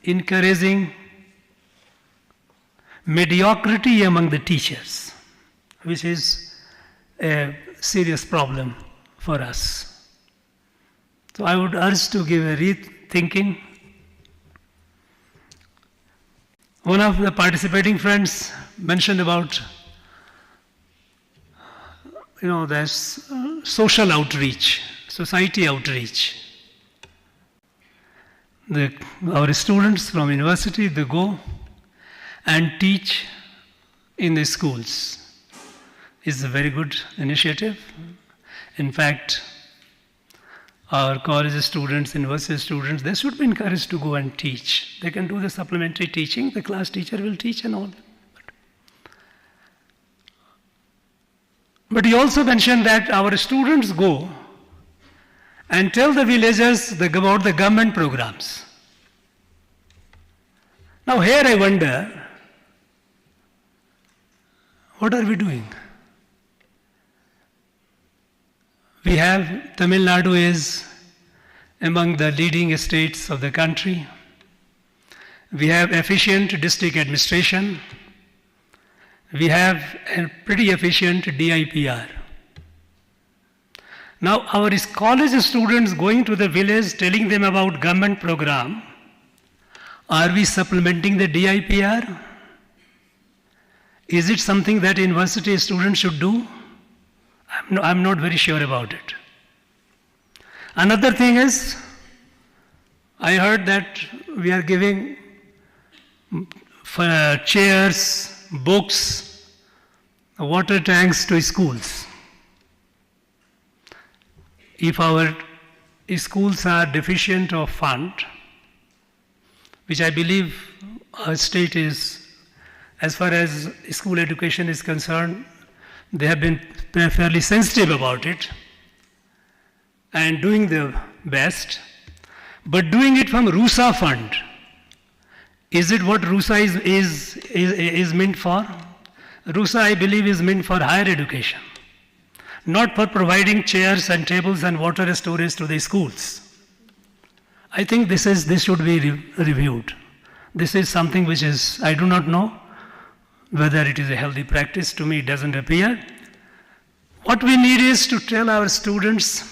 Speaker 5: encouraging mediocrity among the teachers, which is a serious problem for us. So I would urge to give a rethinking. One of the participating friends mentioned about, there's social outreach, society outreach. Our students from university, they go and teach in the schools. It's a very good initiative. In fact, our college students, university students, they should be encouraged to go and teach. They can do the supplementary teaching, the class teacher will teach and all. But he also mentioned that our students go and tell the villagers about the government programs. Now here I wonder, what are we doing? We have, Tamilnadu is among the leading states of the country. We have efficient district administration. We have a pretty efficient DIPR. Now our college students going to the village telling them about government program, are we supplementing the DIPR? Is it something that university students should do? I'm not very sure about it. Another thing is, I heard that we are giving chairs, books, water tanks to schools. If our schools are deficient of fund, which I believe our state is, as far as school education is concerned, they have been fairly sensitive about it and doing their best, but doing it from RUSA fund. Is it what RUSA is meant for? RUSA, I believe, is meant for higher education, not for providing chairs and tables and water storage to the schools. I think this should be reviewed. This is something which is, I do not know whether it is a healthy practice. To me, it doesn't appear. What we need is to tell our students,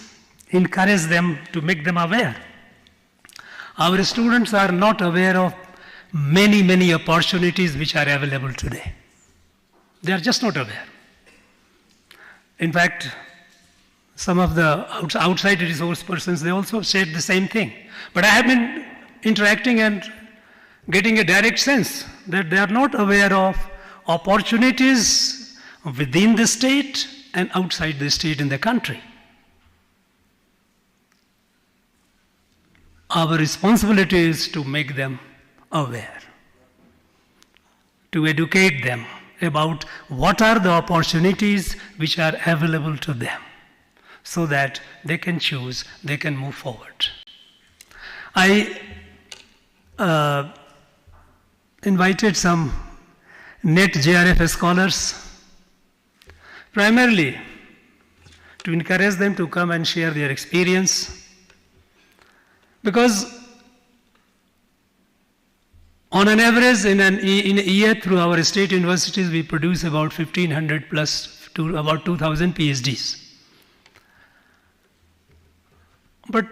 Speaker 5: encourage them, to make them aware. Our students are not aware of many, many opportunities which are available today. They are just not aware. In fact, some of the outside resource persons, they also said the same thing. But I have been interacting and getting a direct sense that they are not aware of opportunities within the state and outside the state in the country. Our responsibility is to make them aware, to educate them about what are the opportunities which are available to them. so that they can choose, they can move forward. I invited some NET JRF scholars, primarily to encourage them to come and share their experience, because on an average in a year through our state universities we produce about 1500 plus to about 2000 PhDs. But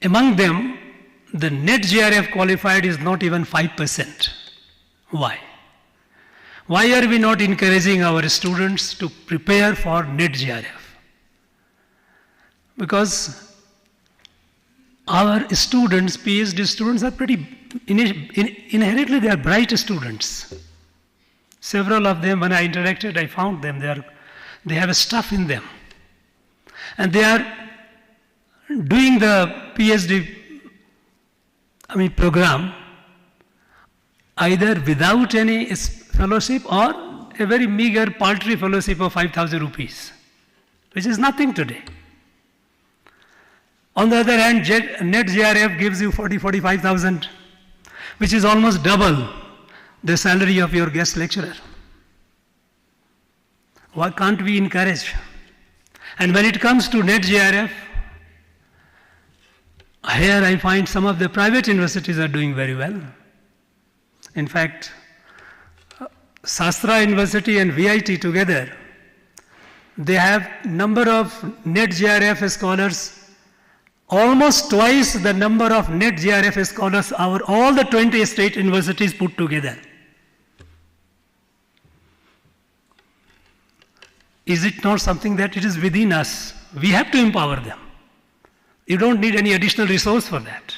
Speaker 5: among them, the NET JRF qualified is not even 5%. Why? Why are we not encouraging our students to prepare for NET JRF? Because our students, PhD students, are pretty, inherently they are bright students. Several of them, when I interacted, I found them, they have stuff in them. And they are doing the PhD program either without any fellowship or a very meager, paltry fellowship of 5,000 rupees, which is nothing today. On the other hand, NET JRF gives you 45,000, which is almost double the salary of your guest lecturer. Why can't we encourage? And when it comes to NET JRF, here I find some of the private universities are doing very well. In fact, Sastra University and VIT together, they have number of NET JRF scholars almost twice the number of NET JRF scholars all the 20 state universities put together. Is it not something that it is within us? We have to empower them. You don't need any additional resource for that.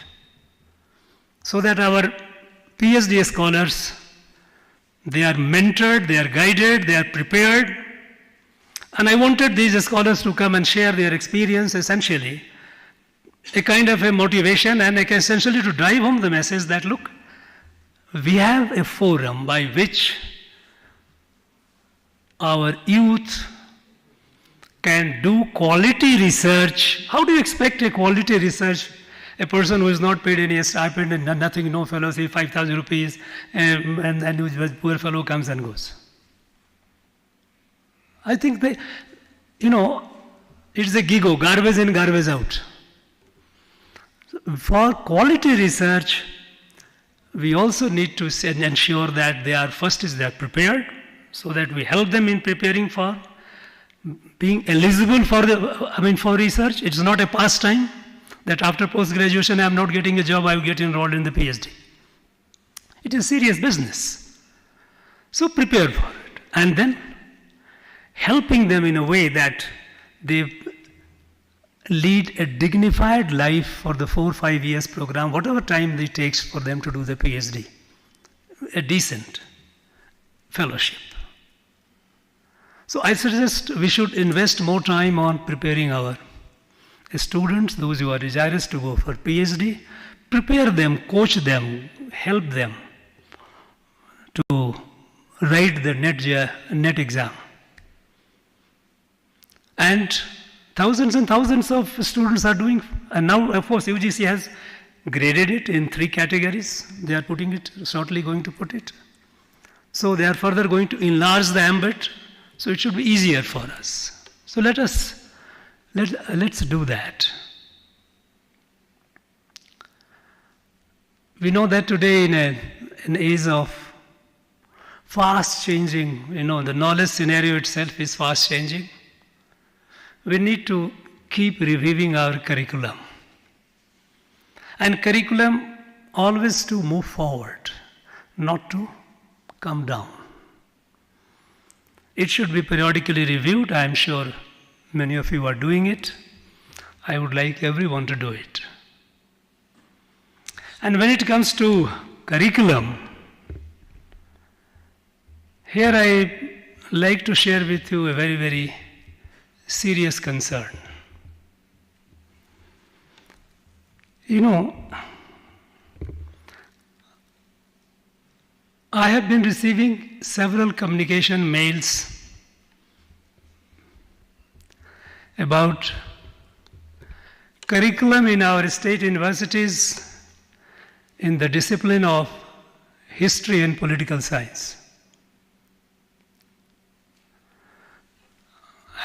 Speaker 5: So that our PhD scholars, they are mentored, they are guided, they are prepared. And I wanted these scholars to come and share their experience, essentially, a kind of a motivation and essentially to drive home the message that, look, we have a forum by which our youth can do quality research. How do you expect a quality research? A person who is not paid any stipend and nothing, no fellowship, 5,000 rupees, and a poor fellow comes and goes. I think it's a gigo, garbage in, garbage out. For quality research, we also need to ensure that they are prepared, so that we help them in preparing for being eligible for research. It's not a pastime that after post-graduation I am not getting a job, I will get enrolled in the PhD. It is serious business. So prepare for it. And then helping them in a way that they lead a dignified life for the 4 or 5 years program, whatever time it takes for them to do the PhD, a decent fellowship. So I suggest we should invest more time on preparing our students, those who are desirous to go for PhD, prepare them, coach them, help them to write the NET exam. And thousands of students are doing, and now of course UGC has graded it in 3 categories. They are putting it, shortly going to put it. So they are further going to enlarge the ambit, so it should be easier for us. So let's do that. We know that today in an age of fast changing, the knowledge scenario itself is fast changing. We need to keep reviewing our curriculum. And curriculum always to move forward, not to come down. It should be periodically reviewed. I am sure many of you are doing it. I would like everyone to do it. And when it comes to curriculum, here I like to share with you a very, very serious concern. I have been receiving several communication mails about curriculum in our state universities in the discipline of history and political science.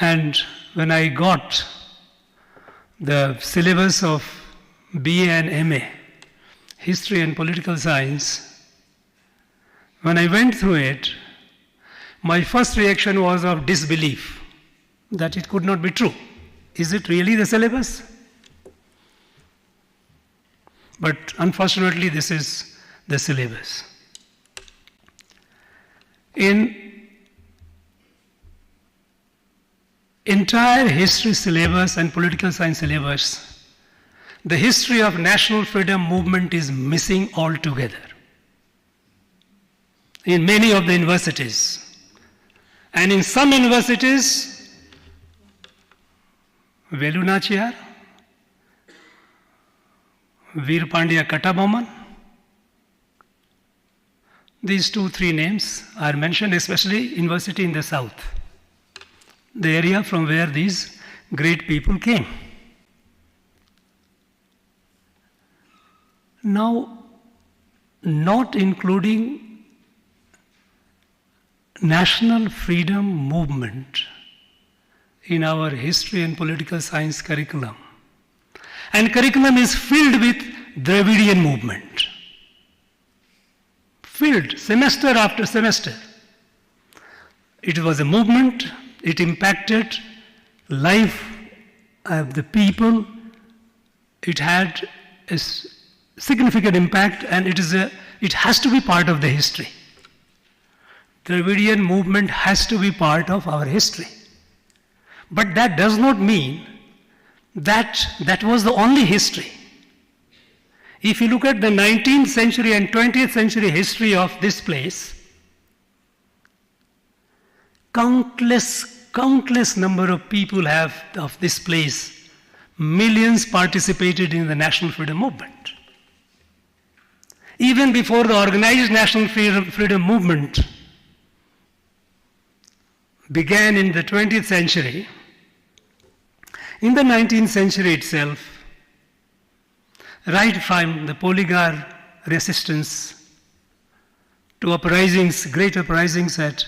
Speaker 5: And when I got the syllabus of BA and MA, history and political science, when I went through it, my first reaction was of disbelief that it could not be true. Is it really the syllabus? But unfortunately, this is the syllabus. In entire history syllabus and political science syllabus, the history of national freedom movement is missing altogether in many of the universities. And in some universities, Velu Nachiyar, Veer Pandya Kattabomman, these 2-3 names are mentioned, especially university in the south, the area from where these great people came. Now, not including national freedom movement in our history and political science curriculum. And curriculum is filled with Dravidian movement. Filled semester after semester. It was a movement, it impacted life of the people, it had a significant impact, and it has to be part of the history. Dravidian movement has to be part of our history. But that does not mean that that was the only history. If you look at the 19th century and 20th century history of this place, countless number of people of this place, millions participated in the national freedom movement. Even before the organized national freedom movement began in the 20th century, in the 19th century itself, right from the polygar resistance to uprisings, great uprisings at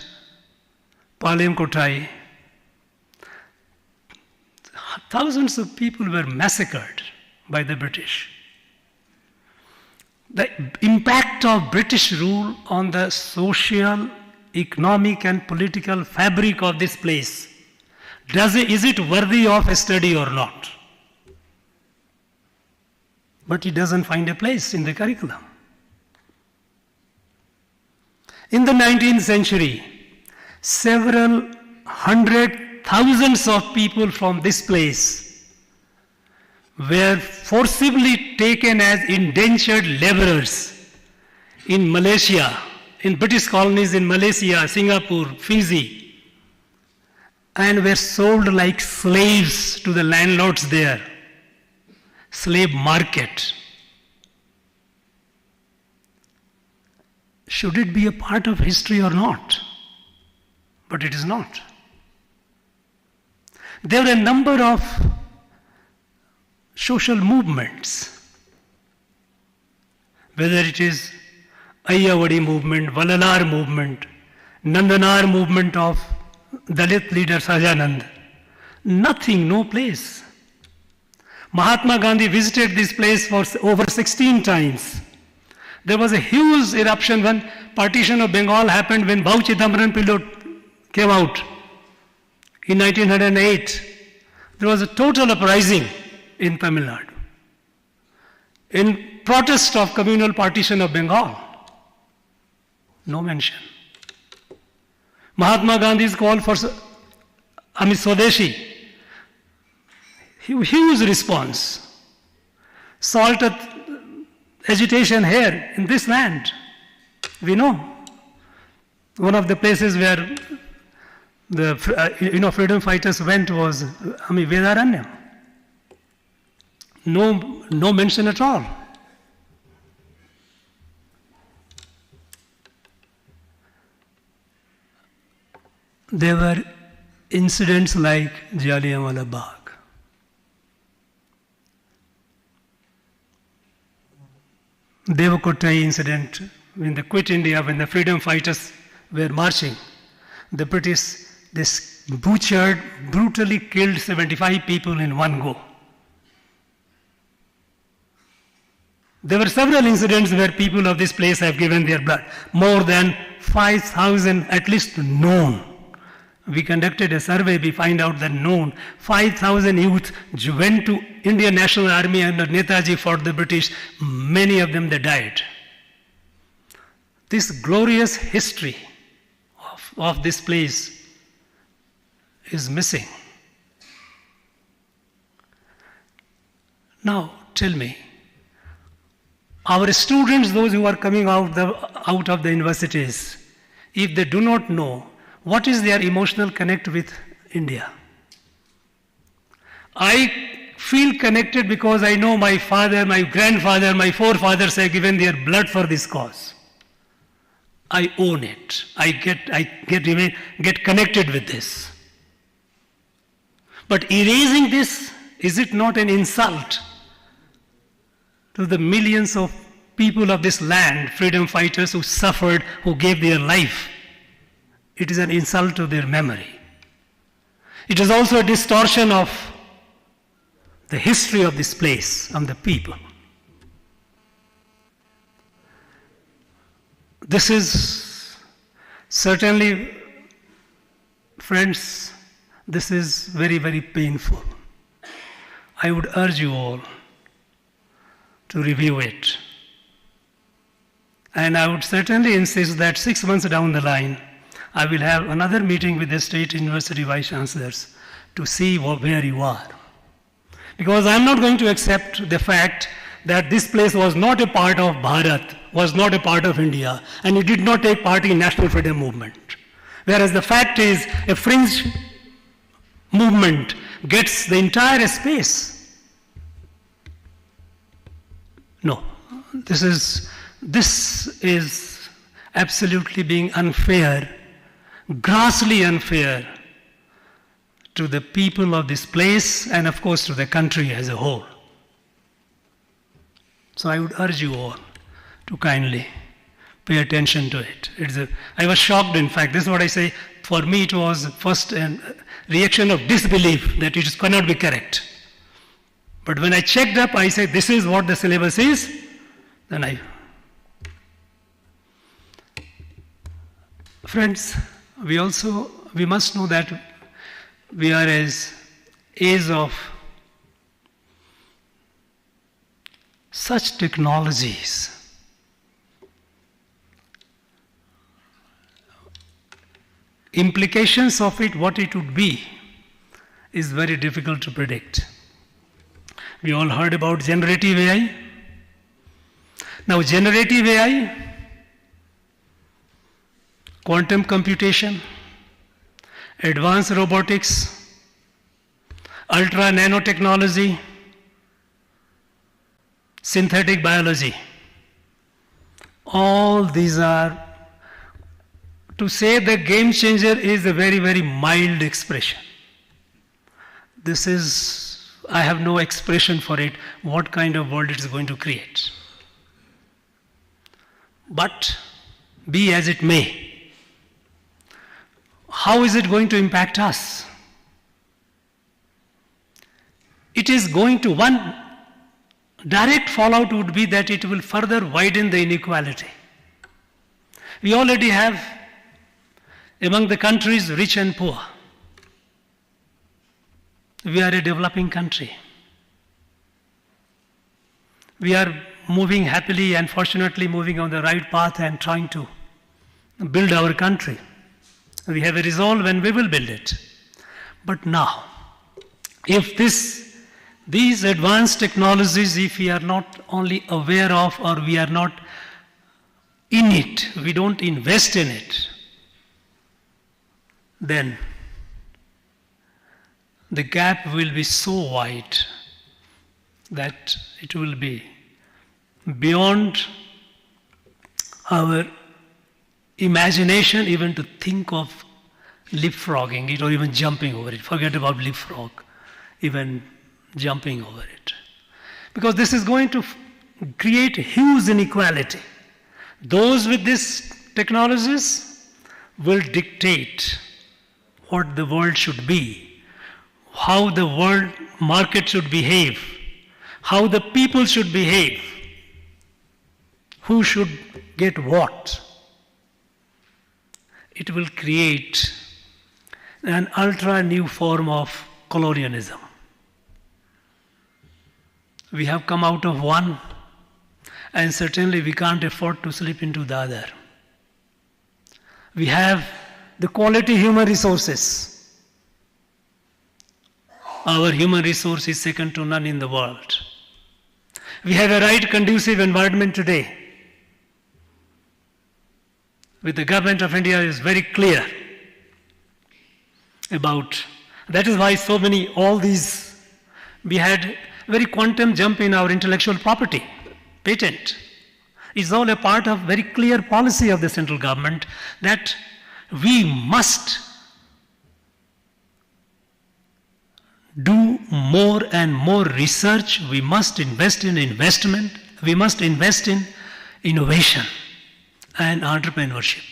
Speaker 5: Palem Kotai, thousands of people were massacred by the British. The impact of British rule on the social, economic and political fabric of this place, is it worthy of a study or not? But it doesn't find a place in the curriculum. In the 19th century, several hundred thousands of people from this place were forcibly taken as indentured laborers in Malaysia, in British colonies in Malaysia, Singapore, Fiji, and were sold like slaves to the landlords there. Slave market. Should it be a part of history or not? But it is not. There are a number of social movements, whether it is Ayyavadi movement, Valalar movement, Nandanar movement of Dalit leader Sajanand. Nothing, no place. Mahatma Gandhi visited this place for over 16 times. There was a huge eruption when partition of Bengal happened, when Bhau Chidambaram Pillow came out in 1908. There was a total uprising in Tamil Nadu in protest of communal partition of Bengal. No mention. Mahatma Gandhi's call for Swadeshi, huge response. Salt agitation here in this land. We know one of the places where the freedom fighters went was Vedaranya. No mention at all. There were incidents like Jallianwala Bagh. Devakotai incident, when they quit India, when the freedom fighters were marching, the British, butchered, brutally killed 75 people in one go. There were several incidents where people of this place have given their blood. More than 5,000 at least known. We conducted a survey, we find out that known 5,000 youth went to Indian National Army under Netaji, fought the British. Many of them, they died. This glorious history of this place is missing. Now, tell me, our students, those who are coming out of the universities, if they do not know what is their emotional connect with India. I feel connected because I know my father, my grandfather, my forefathers have given their blood for this cause. I own it. I get connected with this. But erasing this, is it not an insult to the millions of people of this land, freedom fighters who suffered, who gave their life? It is an insult to their memory. It is also a distortion of the history of this place and the people. This is certainly, friends, this is very, very painful. I would urge you all to review it. And I would certainly insist that 6 months down the line, I will have another meeting with the State University Vice Chancellors to see where you are. Because I'm not going to accept the fact that this place was not a part of Bharat, was not a part of India, and it did not take part in national freedom movement. Whereas the fact is, a fringe movement gets the entire space. No, this is absolutely being unfair, grossly unfair to the people of this place and of course to the country as a whole. So I would urge you all to kindly pay attention to it. I was shocked, in fact. This is what I say. For me it was first a reaction of disbelief that it cannot be correct. But when I checked up, I said this is what the syllabus is, then Friends, we must know that we are as age of such technologies. Implications of it, what it would be, is very difficult to predict. We all heard about generative AI. Now, generative AI, quantum computation, advanced robotics, ultra nanotechnology, synthetic biology. All these are, to say the game changer is a very, very mild expression. I have no expression for it, what kind of world it is going to create. But be as it may, how is it going to impact us? It is going to, one direct fallout would be that it will further widen the inequality. We already have among the countries rich and poor. We are a developing country. We are moving happily and fortunately moving on the right path and trying to build our country. We have a resolve and we will build it. But now, if these advanced technologies, if we are not only aware of or we are not in it, we don't invest in it, then the gap will be so wide that it will be beyond our imagination even to think of leapfrogging it or even jumping over it. Forget about leapfrog, even jumping over it. Because this is going to create huge inequality. Those with these technologies will dictate what the world should be, how the world market should behave, how the people should behave, who should get what. It will create an ultra new form of colonialism. We have come out of one, and certainly we can't afford to slip into the other. We have the quality human resources. Our human resource is second to none in the world. We have a right conducive environment today. With the government of India is very clear about, that is why so many, all these, we had very quantum jump in our intellectual property, patent. It's all a part of very clear policy of the central government that we must do more and more research, we must invest in investment, we must invest in innovation and entrepreneurship.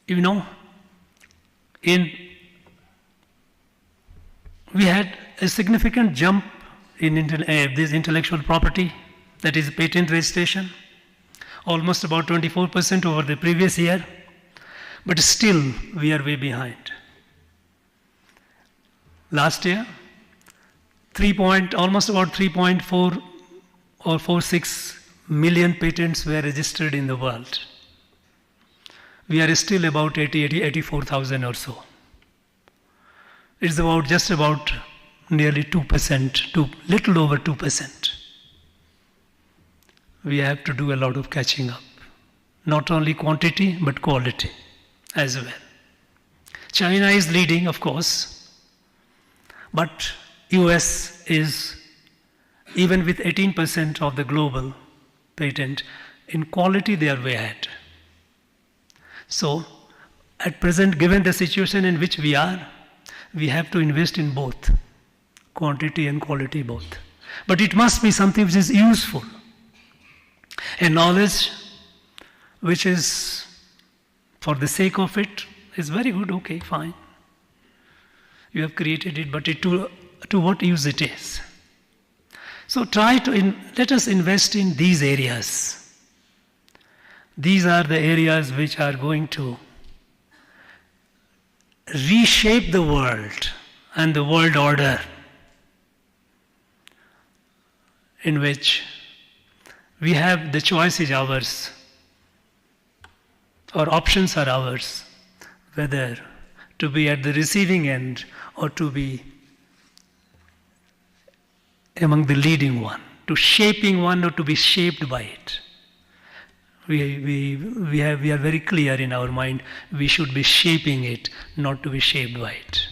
Speaker 5: You know, we had a significant jump in this intellectual property, that is patent registration, almost about 24% over the previous year, but still we are way behind. Last year, almost about 3.4 or 46 million patents were registered in the world. We are still about 84,000 or so. It's about just about nearly 2%, to little over 2%. We have to do a lot of catching up. Not only quantity, but quality as well. China is leading, of course, but US is, even with 18% of the global patent, in quality they are way ahead. So, at present, given the situation in which we are, we have to invest in both, quantity and quality both. But it must be something which is useful. A knowledge which is for the sake of it is very good, okay, fine. You have created it, but to what use it is. So let us invest in these areas. These are the areas which are going to reshape the world and the world order in which we have the choice is ours, or options are ours, whether to be at the receiving end or to be among the leading one, to shaping one or to be shaped by it. We are very clear in our mind, we should be shaping it, not to be shaped by it.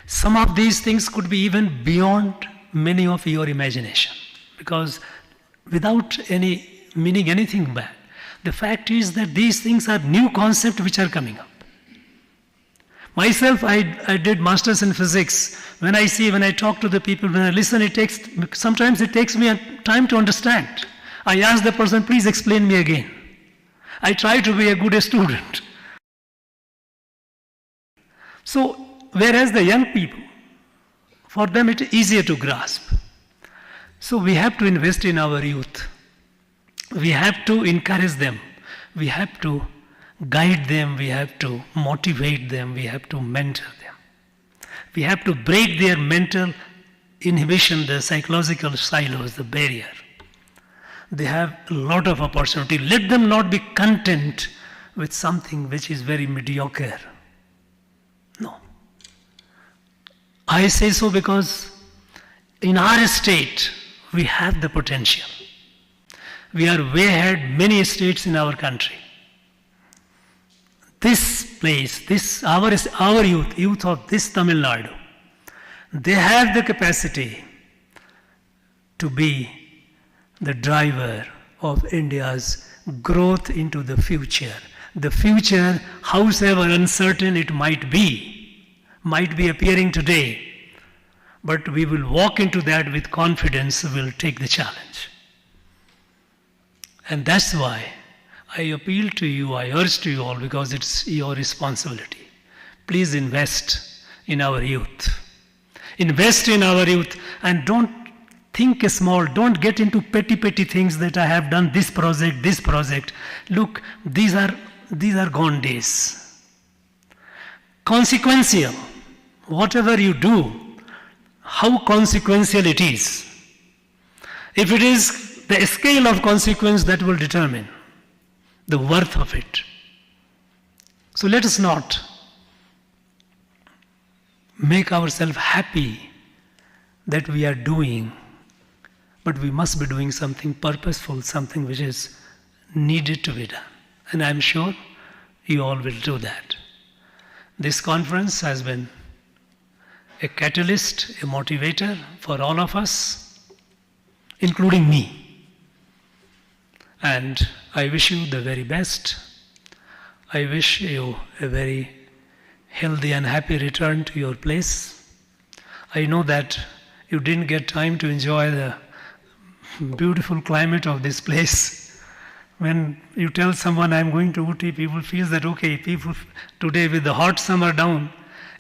Speaker 5: Some of these things could be even beyond many of your imagination, because without any meaning anything bad, the fact is that these things are new concepts which are coming up. Myself, I did masters in physics. When I talk to the people, when I listen, sometimes it takes me time to understand. I ask the person, please explain me again. I try to be a good student. So, whereas the young people, for them it is easier to grasp. So we have to invest in our youth. We have to encourage them. We have to guide them. We have to motivate them. We have to mentor them. We have to break their mental inhibition, the psychological silos, the barrier. They have a lot of opportunity. Let them not be content with something which is very mediocre. No. I say so because in our state, we have the potential. We are way ahead many states in our country. This place, our youth of this Tamil Nadu, they have the capacity to be the driver of India's growth into the future. The future, however uncertain it might be appearing today, but we will walk into that with confidence, we'll take the challenge. And that's why I appeal to you, I urge to you all, because it's your responsibility. Please invest in our youth. Invest in our youth, and don't think small. Don't get into petty things that I have done this project. Look, these are gone days. Consequential. Whatever you do, how consequential it is. If it is the scale of consequence that will determine the worth of it. So let us not make ourselves happy that we are doing, but we must be doing something purposeful, something which is needed to be done. And I'm sure you all will do that. This conference has been a catalyst, a motivator for all of us, including me. And I wish you the very best. I wish you a very healthy and happy return to your place. I know that you didn't get time to enjoy the beautiful climate of this place. When you tell someone I'm going to Ooty, people feel that okay, people today with the hot summer down,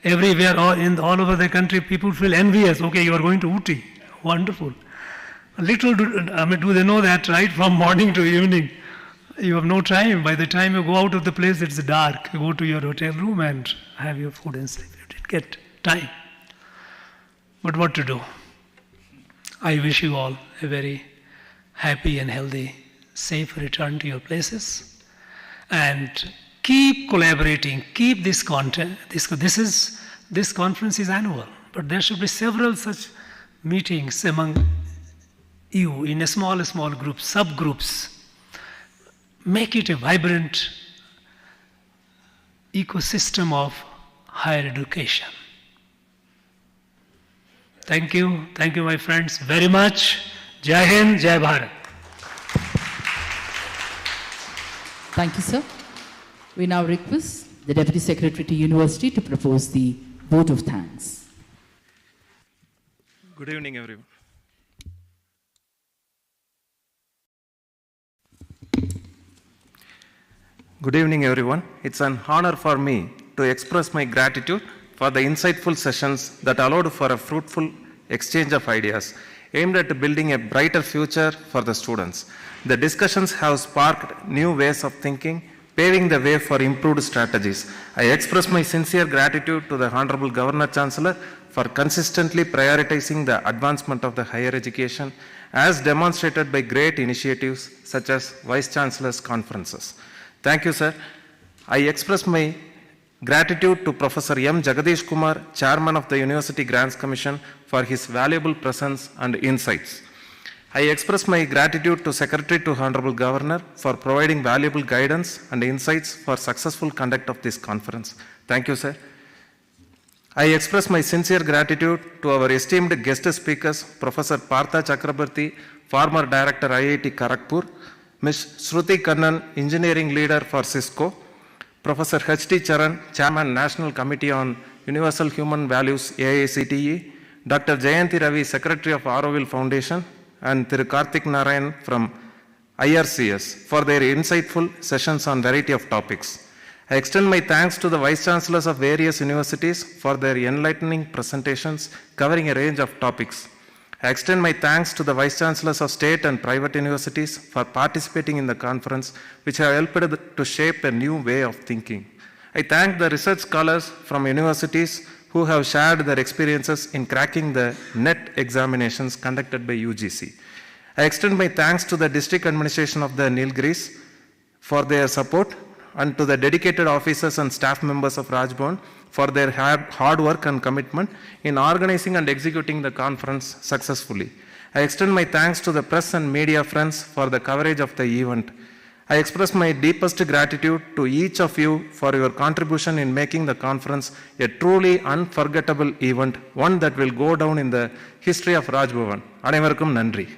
Speaker 5: everywhere all over the country, people feel envious. Okay, you are going to Ooty. Wonderful. Little do they know that, right? From morning to evening, you have no time. By the time you go out of the place, it's dark. You go to your hotel room and have your food and sleep. You didn't get time. But what to do? I wish you all a very happy and healthy, safe return to your places. And keep collaborating, keep this content. This conference is annual, but there should be several such meetings among you in a small groups, subgroups. Make it a vibrant ecosystem of higher education. Thank you, my friends, very much. Jai Hind, Jai Bharat.
Speaker 2: Thank you, sir. We now request the Deputy Secretary to University to propose the vote of thanks.
Speaker 6: Good evening, everyone. Good evening, everyone. It's an honor for me to express my gratitude for the insightful sessions that allowed for a fruitful exchange of ideas aimed at building a brighter future for the students. The discussions have sparked new ways of thinking, paving the way for improved strategies. I express my sincere gratitude to the Honorable Governor Chancellor for consistently prioritizing the advancement of the higher education, as demonstrated by great initiatives such as Vice Chancellors' conferences. Thank you, sir. I express my gratitude to Professor M. Jagadish Kumar, Chairman of the University Grants Commission, for his valuable presence and insights. I express my gratitude to Secretary to Honorable Governor for providing valuable guidance and insights for successful conduct of this conference. Thank you, sir. I express my sincere gratitude to our esteemed guest speakers, Professor Partha Chakrabarti, former Director IIT Kharagpur, Ms. Shruti Kannan, Engineering Leader for Cisco, Professor H.T. Charan, Chairman, National Committee on Universal Human Values, AICTE, Dr. Jayanti Ravi, Secretary of Auroville Foundation, and Thiru Karthik Narayan from IRCS for their insightful sessions on variety of topics. I extend my thanks to the Vice Chancellors of various universities for their enlightening presentations covering a range of topics. I extend my thanks to the Vice Chancellors of state and private universities for participating in the conference, which have helped to shape a new way of thinking. I thank the research scholars from universities who have shared their experiences in cracking the NET examinations conducted by UGC. I extend my thanks to the district administration of the Nilgiris for their support, and to the dedicated officers and staff members of Rajbhavan for their hard work and commitment in organizing and executing the conference successfully. I extend my thanks to the press and media friends for the coverage of the event. I express my deepest gratitude to each of you for your contribution in making the conference a truly unforgettable event, one that will go down in the history of Rajbhavan. Anaivarkum Nandri.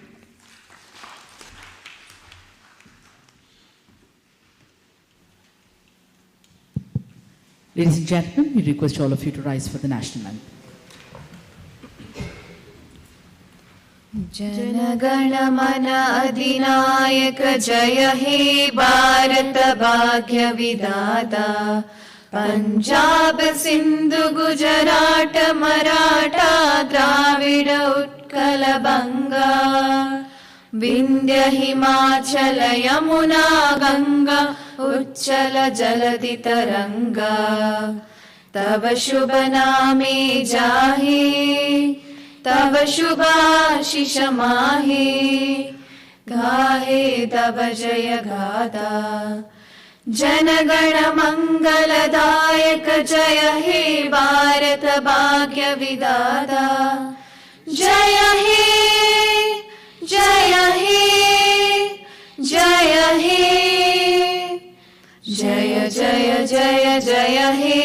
Speaker 2: Ladies and gentlemen, we request all of you to rise for the national anthem.
Speaker 7: जनगण मन अधिनायक जय हे भारत भाग्य विधाता पंजाब सिंधु गुजरात मराठा द्राविड उत्कल बंगा विंध्य हिमाचल यमुना गंगा उच्चल जलधि तरंगा तव शुभ नामे जाहे तव शुभाशिष माहे गाहे तव जय गाथा जनगण मंगलदायक जय हे भारत भाग्य विधाता जय हे जय हे जय हे जय जय जय जय हे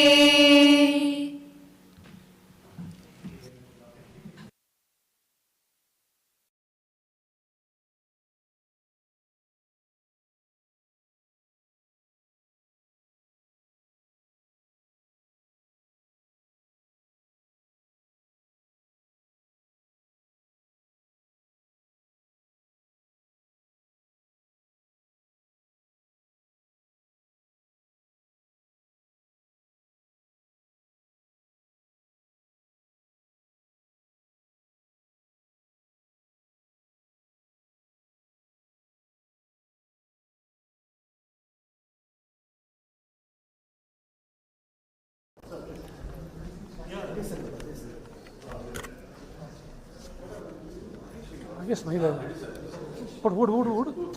Speaker 8: Yes, Mahila. Wood.